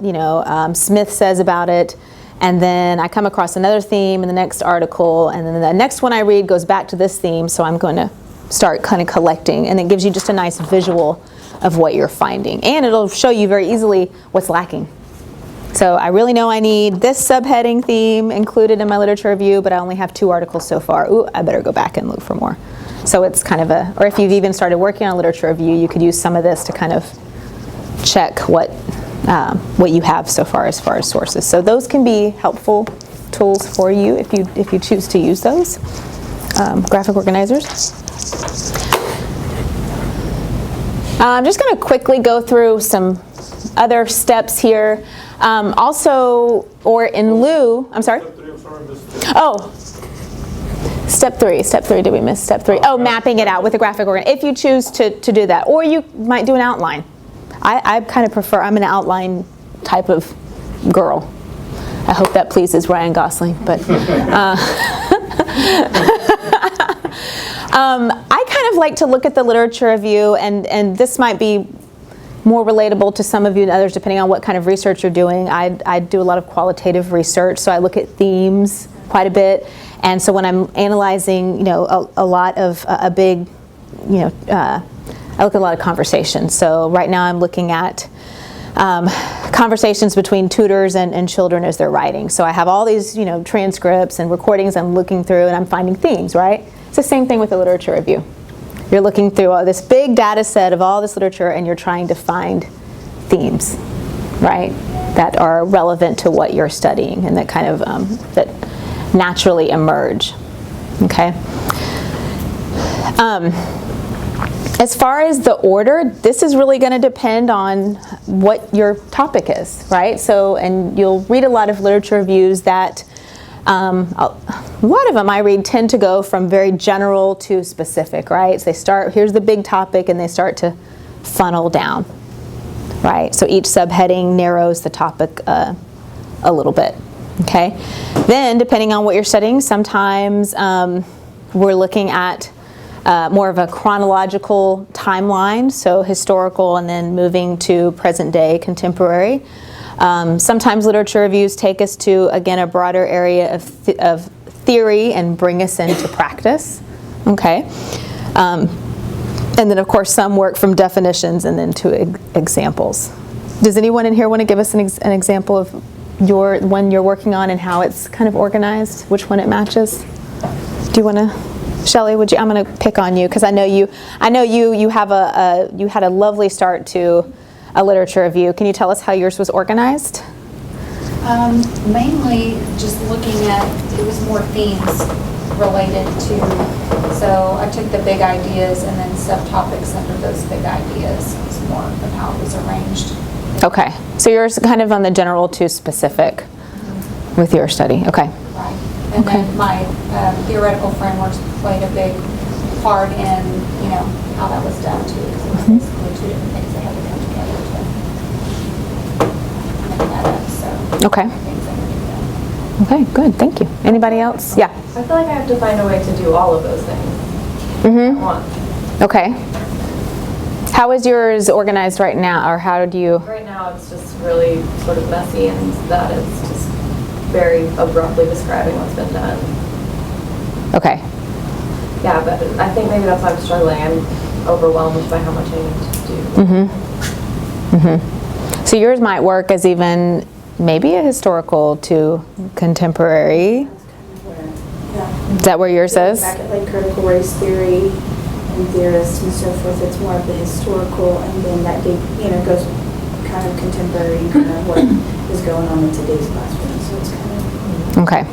Smith says about it. And then I come across another theme in the next article, and then the next one I read goes back to this theme, so I'm going to start kind of collecting, and it gives you just a nice visual of what you're finding. And it'll show you very easily what's lacking. So I really know I need this subheading theme included in my literature review, but I only have 2 articles so far. Ooh, I better go back and look for more. So it's kind of or if you've even started working on literature review, you could use some of this to kind of check what you have so far as sources. So those can be helpful tools for you if you choose to use those. Graphic organizers. I'm just going to quickly go through some other steps here. Also, or in lieu, I'm sorry? Oh, step 3, did we miss step 3? Oh, mapping it out with a graphic organizer, if you choose to do that. Or you might do an outline. I kind of prefer, I'm an outline type of girl. I hope that pleases Ryan Gosling, but I kind of like to look at the literature review, and this might be more relatable to some of you and others depending on what kind of research you're doing. I do a lot of qualitative research, so I look at themes quite a bit, and so when I'm analyzing, a lot of I look at a lot of conversations. So right now I'm looking at conversations between tutors and children as they're writing. So I have all these, transcripts and recordings I'm looking through, and I'm finding themes, right? It's the same thing with the literature review. You're looking through all this big data set of all this literature, and you're trying to find themes, right, that are relevant to what you're studying and that kind of that naturally emerge. Okay. As far as the order, this is really going to depend on what your topic is, right? So, and you'll read a lot of literature reviews that, a lot of them I read tend to go from very general to specific, right? So they start, here's the big topic, and they start to funnel down, right? So each subheading narrows the topic a little bit, okay? Then, depending on what you're studying, sometimes we're looking at more of a chronological timeline, so historical and then moving to present day, contemporary. Sometimes literature reviews take us to, again, a broader area of theory and bring us into practice, okay? And then, of course, some work from definitions and then to examples. Does anyone in here want to give us an example of your one you're working on and how it's kind of organized, which one it matches? Do you want to? Shelley, would you? I'm going to pick on you because I know you have you had a lovely start to a literature review. Can you tell us how yours was organized? Mainly just looking at, it was more themes related to, so I took the big ideas and then subtopics under those big ideas. It was more of how it was arranged. Okay, so yours kind of on the general to specific with your study. Okay. Right. And then my theoretical frameworks played a big part in, how that was done too. Because it was basically 2 different things that had to come together to make that up. So okay. things that were done. Okay, good. Thank you. Anybody else? Yeah. I feel like I have to find a way to do all of those things at once. Okay. How is yours organized right now, or how do you? Right now it's just really sort of messy, and that is just very abruptly describing what's been done. Okay. Yeah, but I think maybe that's why I'm struggling. I'm overwhelmed by how much I need to do. So yours might work as even maybe a historical to contemporary. Yeah. Is that where yours is? Back at like critical race theory and theorists and so forth, it's more of the historical, and then that goes kind of contemporary, kind of what is going on in today's classroom. So it's kind of Okay.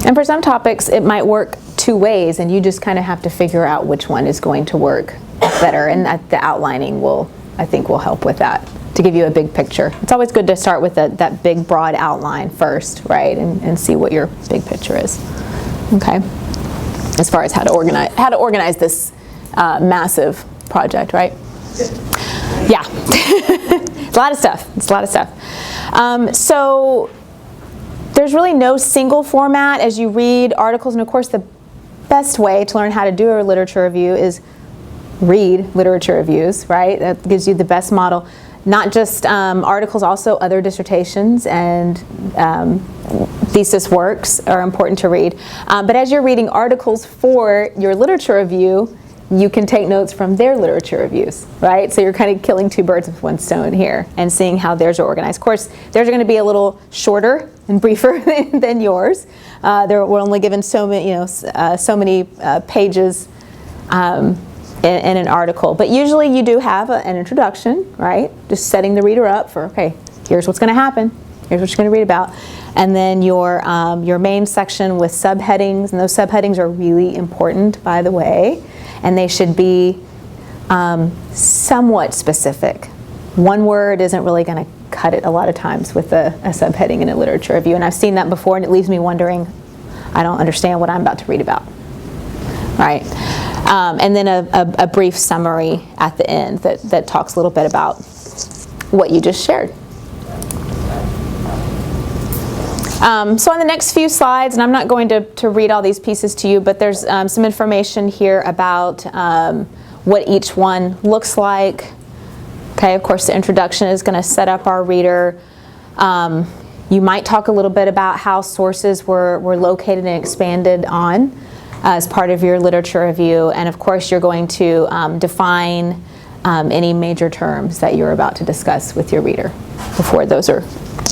And for some topics, it might work two ways, and you just kind of have to figure out which one is going to work better, and the outlining I think will help with that, to give you a big picture. It's always good to start with that big broad outline first, right, and see what your big picture is. Okay, as far as how to organize this massive project, right? Yeah, it's a lot of stuff. So there's really no single format as you read articles, and of course the best way to learn how to do a literature review is read literature reviews, right? That gives you the best model. Not just articles, also other dissertations and thesis works are important to read. But as you're reading articles for your literature review, you can take notes from their literature reviews, right? So you're kind of killing two birds with one stone here and seeing how theirs are organized. Of course, theirs are going to be a little shorter and briefer than yours. We're only given so many pages in an article. But usually you do have an introduction, right? Just setting the reader up for, okay, here's what's going to happen. Here's what you're going to read about. And then your main section with subheadings, and those subheadings are really important, by the way. And they should be somewhat specific. One word isn't really going to cut it a lot of times with a subheading in a literature review. And I've seen that before, and it leaves me wondering, I don't understand what I'm about to read about. Right? And then a brief summary at the end that talks a little bit about what you just shared. So on the next few slides, and I'm not going to read all these pieces to you, but there's some information here about what each one looks like. Okay, of course the introduction is going to set up our reader. You might talk a little bit about how sources were located and expanded on as part of your literature review, and of course you're going to define any major terms that you're about to discuss with your reader before those are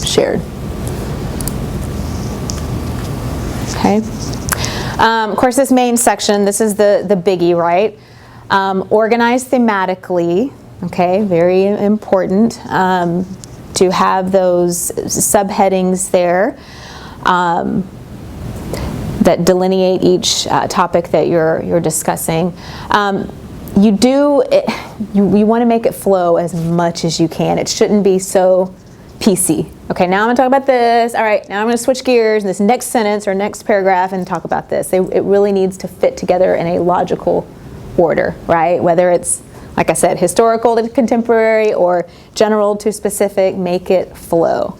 shared. Okay. Of course, this main section, this is the biggie, right? Organize thematically, okay, very important to have those subheadings there that delineate each topic that you're discussing. You want to make it flow as much as you can. It shouldn't be so PC. Okay, now I'm going to talk about this. All right, now I'm going to switch gears in this next sentence or next paragraph and talk about this. It really needs to fit together in a logical order, right? Whether it's, like I said, historical to contemporary or general to specific, make it flow.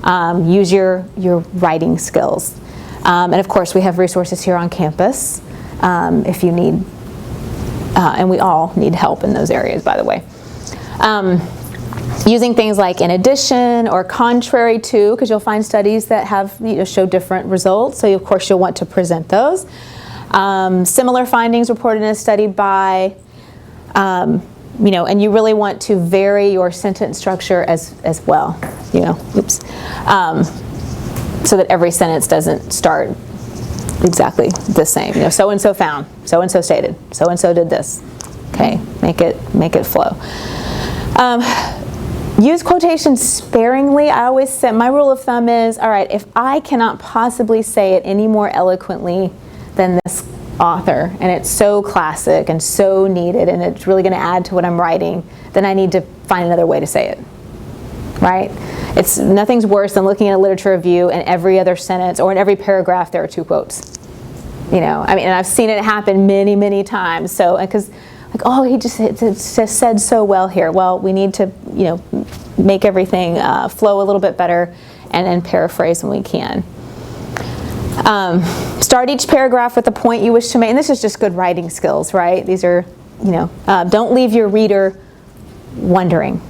Use your writing skills. And of course, we have resources here on campus if you need, and we all need help in those areas, by the way. Using things like in addition or contrary to, because you'll find studies that have show different results. So of course you'll want to present those. Similar findings reported in a study by, and you really want to vary your sentence structure as well. So that every sentence doesn't start exactly the same. So and so found, so and so stated, so and so did this. Okay, make it flow. Use quotations sparingly. I always say, my rule of thumb is, all right, if I cannot possibly say it any more eloquently than this author, and it's so classic and so needed, and it's really going to add to what I'm writing, then I need to find another way to say it, right? Nothing's worse than looking at a literature review and every other sentence or in every paragraph there are two quotes. And I've seen it happen many, many times. So, because like, oh, he just said so well here. Well, we need to, make everything flow a little bit better and paraphrase when we can. Start each paragraph with the point you wish to make. And this is just good writing skills, right? These are, don't leave your reader wondering.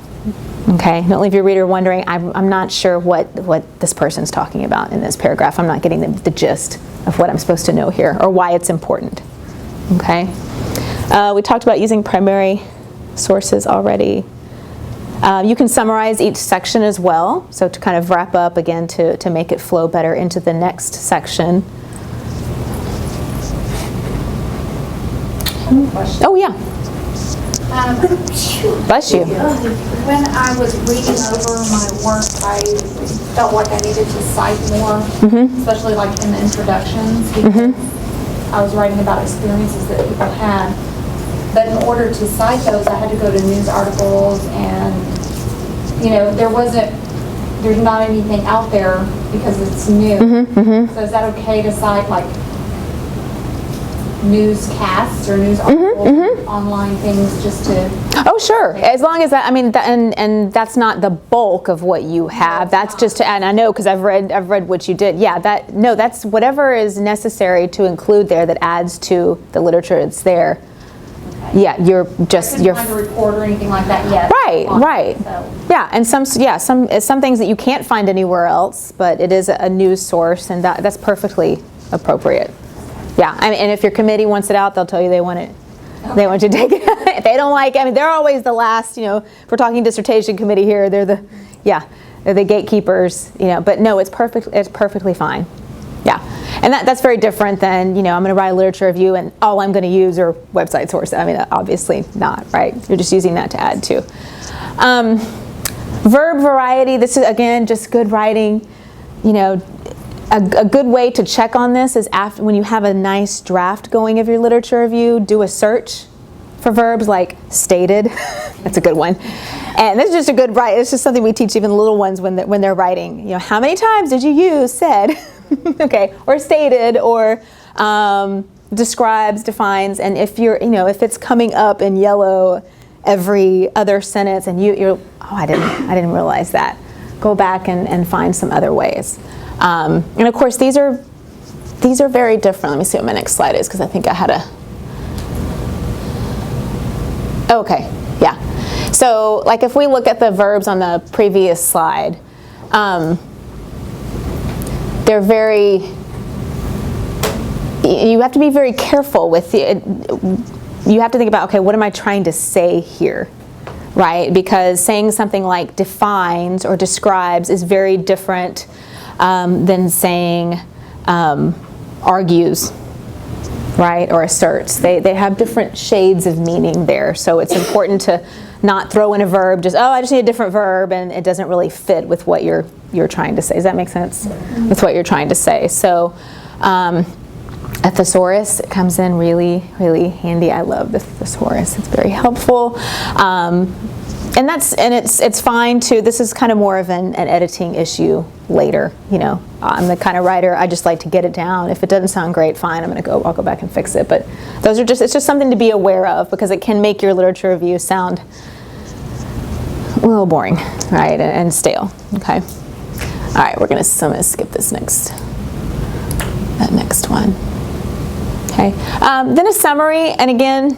Okay, don't leave your reader wondering, I'm not sure what this person's talking about in this paragraph. I'm not getting the gist of what I'm supposed to know here or why it's important. Okay. We talked about using primary sources already. You can summarize each section as well, so to kind of wrap up again to make it flow better into the next section. Question. Oh yeah, bless you. When I was reading over my work, I felt like I needed to cite more, especially like in the introductions, because I was writing about experiences that people had. But in order to cite those, I had to go to news articles, and there's not anything out there because it's new. So is that okay to cite like newscasts or news articles, online things, just to? Oh, sure. As long as that, I mean, and that's not the bulk of what you have. That's just, and I know because I've read what you did. Yeah, that's whatever is necessary to include there that adds to the literature that's there. Okay. Yeah, you're find a report or anything like that yet. Right. So. Yeah, and some things that you can't find anywhere else, but it is a news source, and that's perfectly appropriate. Yeah, and if your committee wants it out, they'll tell you they want it. Okay. They want you to take it. If they don't like, I mean, they're always the last. If we're talking dissertation committee here, they're the gatekeepers. But no, it's perfect. It's perfectly fine. Yeah, and that's very different than I'm going to write a literature review and all I'm going to use are website sources. I mean, obviously not, right? You're just using that to add to. Verb variety. This is again just good writing. A good way to check on this is after when you have a nice draft going of your literature review, do a search for verbs like stated. That's a good one. And this is just a good write. It's just something we teach even the little ones when they're writing. How many times did you use said, okay, or stated, or describes, defines, and if if it's coming up in yellow every other sentence, and you're I didn't realize that. Go back and find some other ways. And of course, these are very different. Let me see what my next slide is, because I think I had okay, yeah. So, like if we look at the verbs on the previous slide, they're very. You have to be very careful with it. You have to think about, okay, what am I trying to say here? Right? Because saying something like defines or describes is very different than saying argues, right, or asserts. They have different shades of meaning there. So it's important to not throw in a verb, I just need a different verb, and it doesn't really fit with what you're trying to say. Does that make sense? With what you're trying to say. So a thesaurus comes in really, really handy. I love the thesaurus. It's very helpful. And it's fine too. This is kind of more of an editing issue later. I'm the kind of writer, I just like to get it down. If it doesn't sound great, fine. I'll go back and fix it. But it's just something to be aware of, because it can make your literature review sound a little boring, right, and stale. Okay. All right, I'm gonna skip this next one. Okay. Then a summary, and again,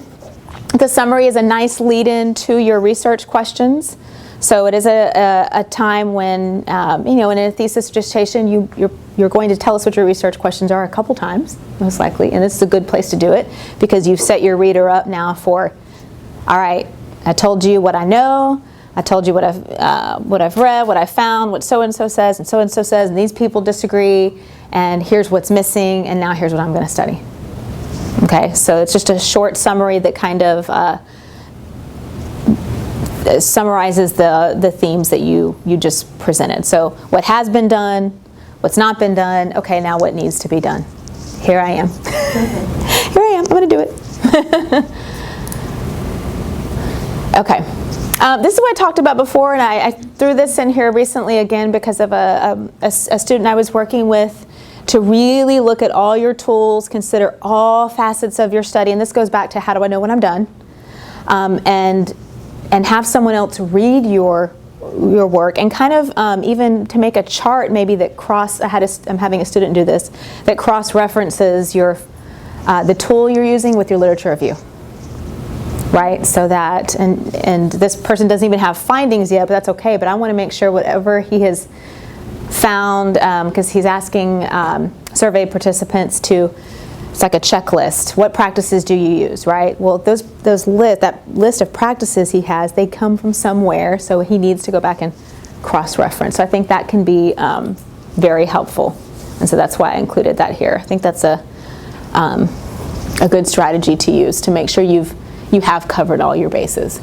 the summary is a nice lead-in to your research questions. So it is a time when, in a thesis dissertation, you're going to tell us what your research questions are a couple times, most likely, and this is a good place to do it, because you've set your reader up now for, all right, I told you what I know, I told you what I've read, what I found, what so-and-so says, and these people disagree, and here's what's missing, and now here's what I'm going to study. Okay, so it's just a short summary that kind of summarizes the themes that you just presented. So what has been done, what's not been done, okay, now what needs to be done. Here I am. Here I am, I'm going to do it. Okay, this is what I talked about before, and I threw this in here recently again because of a student I was working with, to really look at all your tools, consider all facets of your study, and this goes back to how do I know when I'm done, and have someone else read your work, and kind of even to make a chart maybe that I'm having a student do this, that cross-references the tool you're using with your literature review, right? So that, and this person doesn't even have findings yet, but that's okay, but I want to make sure whatever he has found, because he's asking survey participants to it's like a checklist. What practices do you use, right? Well, that list of practices he has, they come from somewhere, so he needs to go back and cross-reference. So I think that can be very helpful, and so that's why I included that here. I think that's a good strategy to use to make sure you have covered all your bases.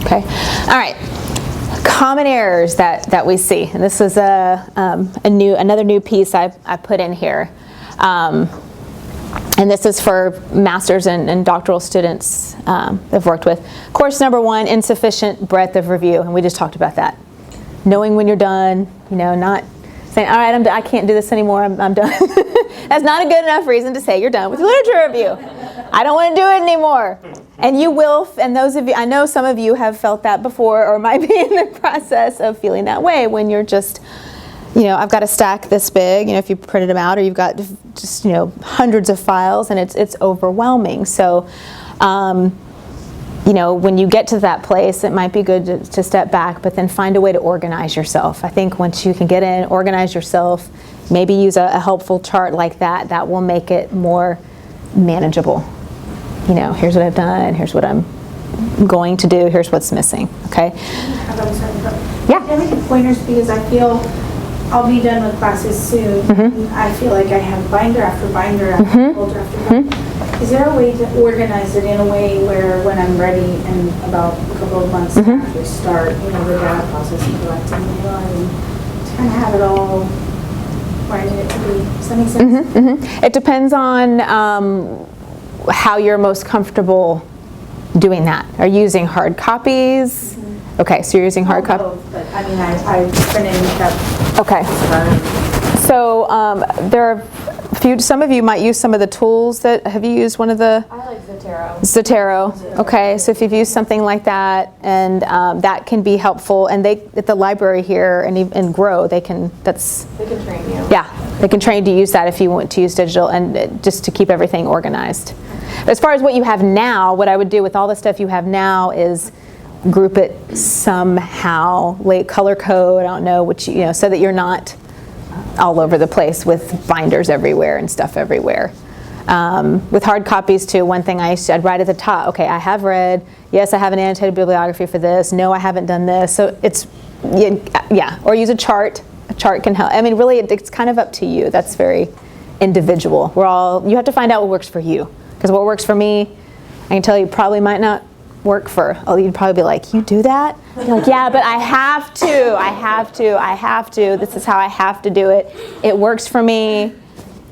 Okay, all right. Common errors that we see, and this is another new piece I put in here, and this is for master's and doctoral students I've worked with. Course number 1, insufficient breadth of review, and we just talked about that. Knowing when you're done, not saying, all right, I can't do this anymore, I'm done. That's not a good enough reason to say you're done with your literature review. I don't want to do it anymore. And you will, and those of you, I know some of you have felt that before or might be in the process of feeling that way when you're just, I've got a stack this big, if you printed them out, or you've got just, hundreds of files, and it's overwhelming. So, when you get to that place, it might be good to step back, but then find a way to organize yourself. I think once you can get in, organize yourself, maybe use a helpful chart like that will make it more manageable. Here's what I've done, here's what I'm going to do, here's what's missing, okay? Yeah. Can I make pointers, because I feel I'll be done with classes soon. Mm-hmm. I feel like I have binder after binder after folder after binder. Is there a way to organize it in a way where when I'm ready in about a couple of months to actually start, the data processing, collecting, and to kind of have it all where I need it to be? Does that make sense? It depends on how you're most comfortable doing that. Are you using hard copies? Okay, so you're using hard copies. But I mean, I printed and kept. Okay. So there are a few. Some of you might use some of the tools that. Have you used one of the? I like Zotero. Zotero. Okay, so if you've used something like that, and that can be helpful. And they at the library here and G.R.O.W. They can train you. Yeah, they can train to use that if you want to use digital, and just to keep everything organized. As far as what you have now, what I would do with all the stuff you have now is group it somehow, color code, I don't know, which so that you're not all over the place with binders everywhere and stuff everywhere. With hard copies too, one thing I'd write at the top, okay, I have read, yes, I have an annotated bibliography for this, no, I haven't done this. So it's, or use a chart. A chart can help. I mean, really, it's kind of up to you. That's very individual. You have to find out what works for you. Because what works for me, I can tell you probably might not work for, you'd probably be like, you do that? You're like, yeah, but I have to. This is how I have to do it. It works for me.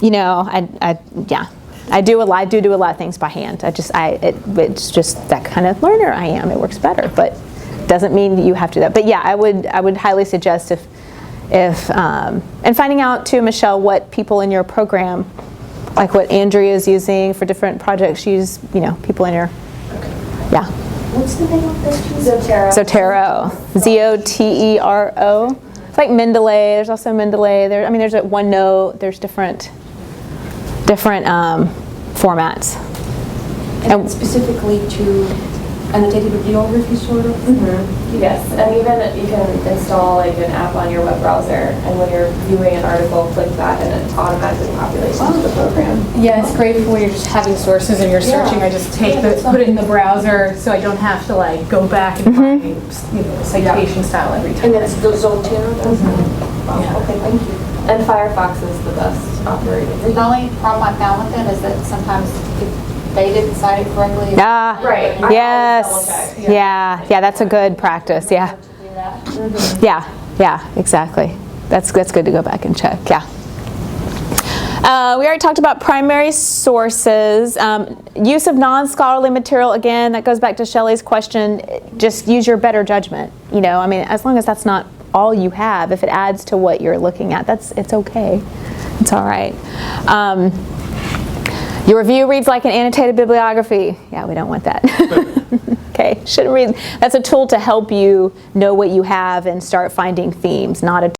I do a lot of things by hand. It's just that kind of learner I am. It works better, but doesn't mean you have to do that. But yeah, I would highly suggest if and finding out too, Michelle, what people in your program, like what Andrea is using for different projects, use people in your, yeah. What's the name of this? Zotero. Zotero. Zotero. It's like Mendeley. There's also Mendeley. There's a OneNote. There's different formats. And specifically to annotated bibliography, sort of? Yes, and even you can install an app on your web browser, and when you're viewing an article, click that, and it automatically populates into the program. Yeah, it's great for when you're just having sources and you're searching. I just put it in the browser, so I don't have to go back and find citation style every time. And that's the Zotero? Wow, okay, thank you. And Firefox is the best operating. The only problem I found with it is that sometimes they didn't cite it correctly. Ah, right. Yes. Yeah, that's a good practice. Yeah. Yeah, exactly. That's good to go back and check. Yeah. We already talked about primary sources. Use of non-scholarly material, again, that goes back to Shelley's question. Just use your better judgment. As long as that's not all you have, if it adds to what you're looking at, it's okay. It's all right. Your review reads like an annotated bibliography. Yeah, we don't want that. Okay, shouldn't read. That's a tool to help you know what you have and start finding themes, not a...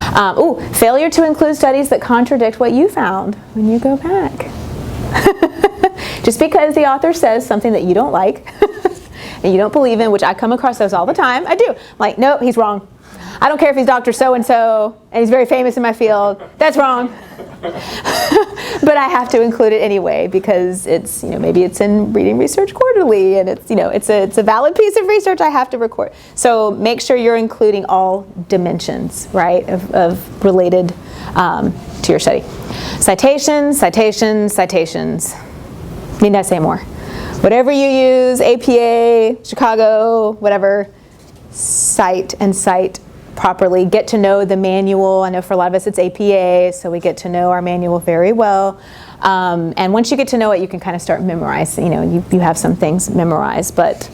failure to include studies that contradict what you found when you go back. Just because the author says something that you don't like and you don't believe in, which I come across those all the time. I do. I'm like, nope, he's wrong. I don't care if he's Dr. So-and-so and he's very famous in my field. That's wrong. But I have to include it anyway because it's, maybe it's in Reading Research Quarterly and it's, it's a valid piece of research I have to record. So make sure you're including all dimensions, right, of related to your study. Citations, citations, citations. Need I say more? Whatever you use, APA, Chicago, whatever, cite and cite properly. Get to know the manual. I know for a lot of us it's APA, so we get to know our manual very well. And once you get to know it, you can kind of start memorizing. You have some things memorized, but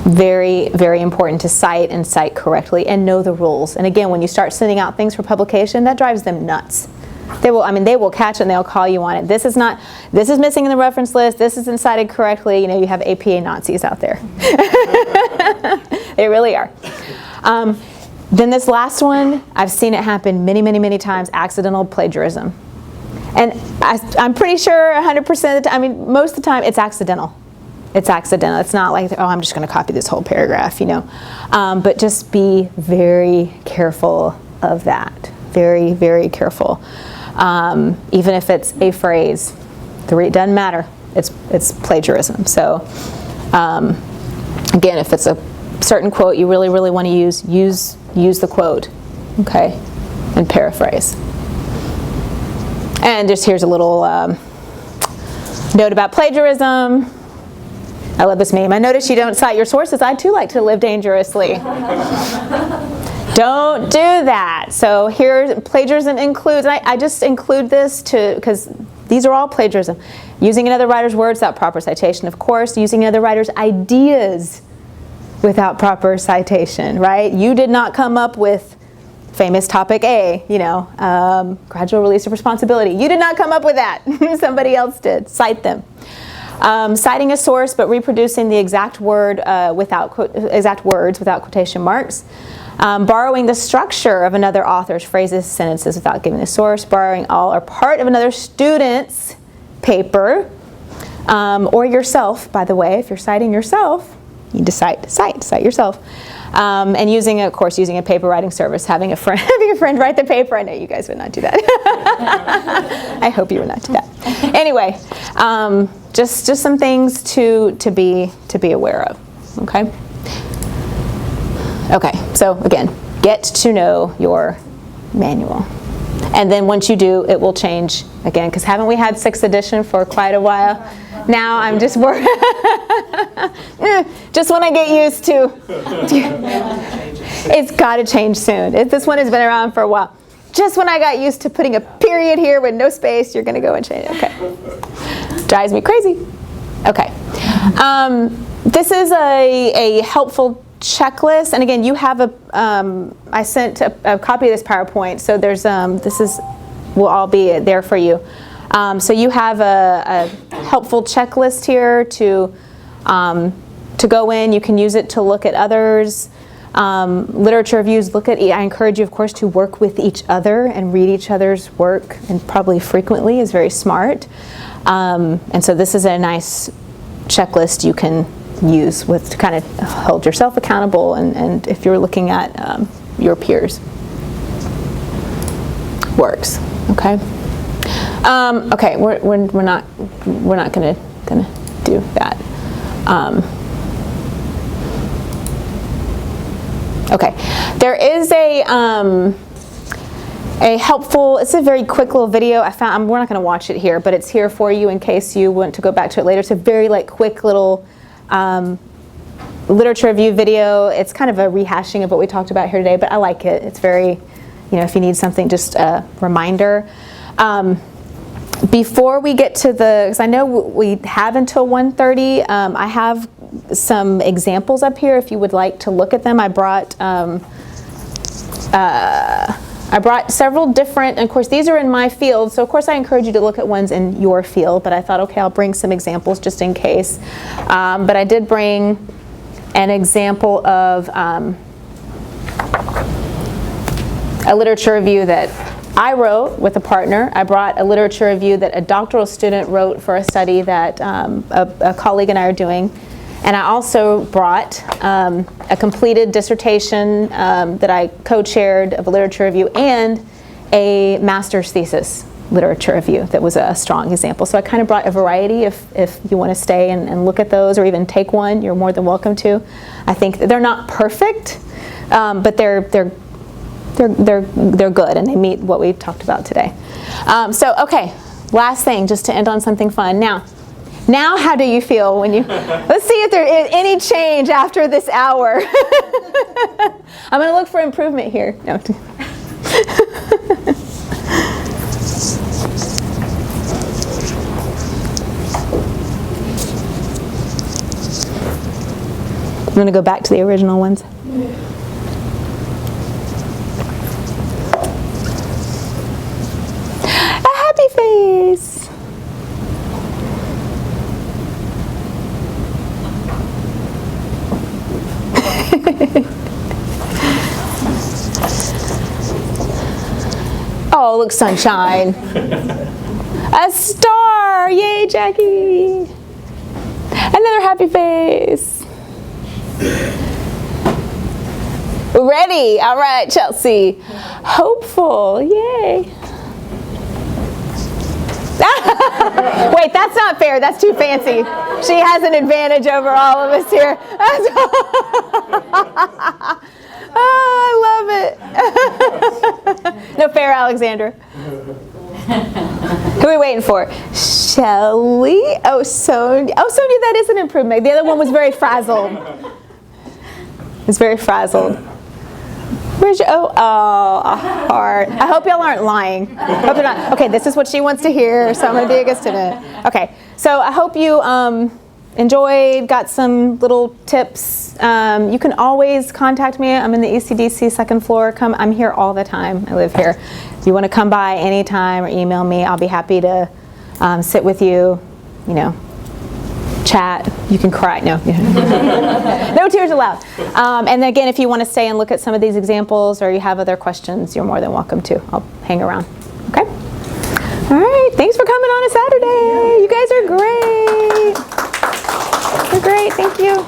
very, very important to cite and cite correctly and know the rules. And again, when you start sending out things for publication, that drives them nuts. They will catch it and they'll call you on it. This is missing in the reference list. This isn't cited correctly. You have APA Nazis out there. They really are. Then this last one, I've seen it happen many, many, many times, accidental plagiarism. And I'm pretty sure 100% of the time, most of the time it's accidental. It's accidental. It's not like, oh, I'm just going to copy this whole paragraph, But just be very careful of that. Very, very careful. Even if it's a phrase, it doesn't matter. It's plagiarism. So again, if it's a certain quote you really, really want to use the quote, okay, and paraphrase. And just here's a little note about plagiarism. I love this meme. I notice you don't cite your sources. I too like to live dangerously. Don't do that. So here, plagiarism includes, and I just include this because these are all plagiarism. Using another writer's words without proper citation, of course. Using another writer's ideas without proper citation, right? You did not come up with famous topic A, gradual release of responsibility. You did not come up with that. Somebody else did. Cite them. Citing a source but reproducing the exact words without quotation marks. Borrowing the structure of another author's phrases, sentences without giving the source. Borrowing all or part of another student's paper. Or yourself, by the way, if you're citing yourself, you need to cite yourself. And using a paper writing service, having a friend write the paper. I know you guys would not do that. I hope you would not do that. Anyway, just some things to be aware of. Okay. Okay. So again, get to know your manual, and then once you do, it will change again. Because haven't we had 6th edition for quite a while? Now I'm just worried. Just when I get used to. It's got to change soon. This one has been around for a while. Just when I got used to putting a period here with no space, you're going to go and change it. Okay. Drives me crazy. Okay. This is a helpful checklist. And again, you have I sent a copy of this PowerPoint. So there's, will all be there for you. So you have a helpful checklist here to go in. You can use it to look at others. Literature reviews, I encourage you, of course, to work with each other and read each other's work, and probably frequently is very smart. And so this is a nice checklist you can use to kind of hold yourself accountable and if you're looking at your peers' works. Okay. Okay, we're not gonna do that. Okay, there is a helpful. It's a very quick little video I found. We're not gonna watch it here, but it's here for you in case you want to go back to it later. It's a very quick little literature review video. It's kind of a rehashing of what we talked about here today, but I like it. It's very, if you need something, just a reminder. Before we get to because I know we have until 1:30, I have some examples up here if you would like to look at them. I brought several different, and of course these are in my field, so of course I encourage you to look at ones in your field, but I thought, okay, I'll bring some examples just in case. But I did bring an example of a literature review that I wrote with a partner. I brought a literature review that a doctoral student wrote for a study that a colleague and I are doing. And I also brought a completed dissertation that I co-chaired of a literature review and a master's thesis literature review that was a strong example. So I kind of brought a variety. If you want to stay and look at those or even take one, you're more than welcome to. I think they're not perfect, but they're good and they meet what we've talked about today. So okay, last thing, just to end on something fun. Now how do you feel when you, let's see if there is any change after this hour. I'm going to look for improvement here. No. I'm going to go back to the original ones. A happy face. Oh, look, sunshine. A star. Yay, Jackie. Another happy face. Ready. All right, Chelsea. Hopeful. Yay. Wait, that's not fair. That's too fancy. She has an advantage over all of us here. Oh, I love it. No fair, Alexandra. Who are we waiting for? Shelley? Oh, Sonia. Oh, Sonia, that is an improvement. The other one was very frazzled. It's very frazzled. Where's your, a heart. I hope y'all aren't lying. Hope you're not. Okay, this is what she wants to hear, so I'm going to be a good student. Okay, so I hope you enjoyed, got some little tips. You can always contact me. I'm in the ECDC second floor. I'm here all the time. I live here. If you want to come by anytime or email me, I'll be happy to sit with you, chat. You can cry. No. No tears allowed. And again, if you want to stay and look at some of these examples or you have other questions, you're more than welcome to. I'll hang around. Okay? All right. Thanks for coming on a Saturday. You guys are great. You're great. Thank you.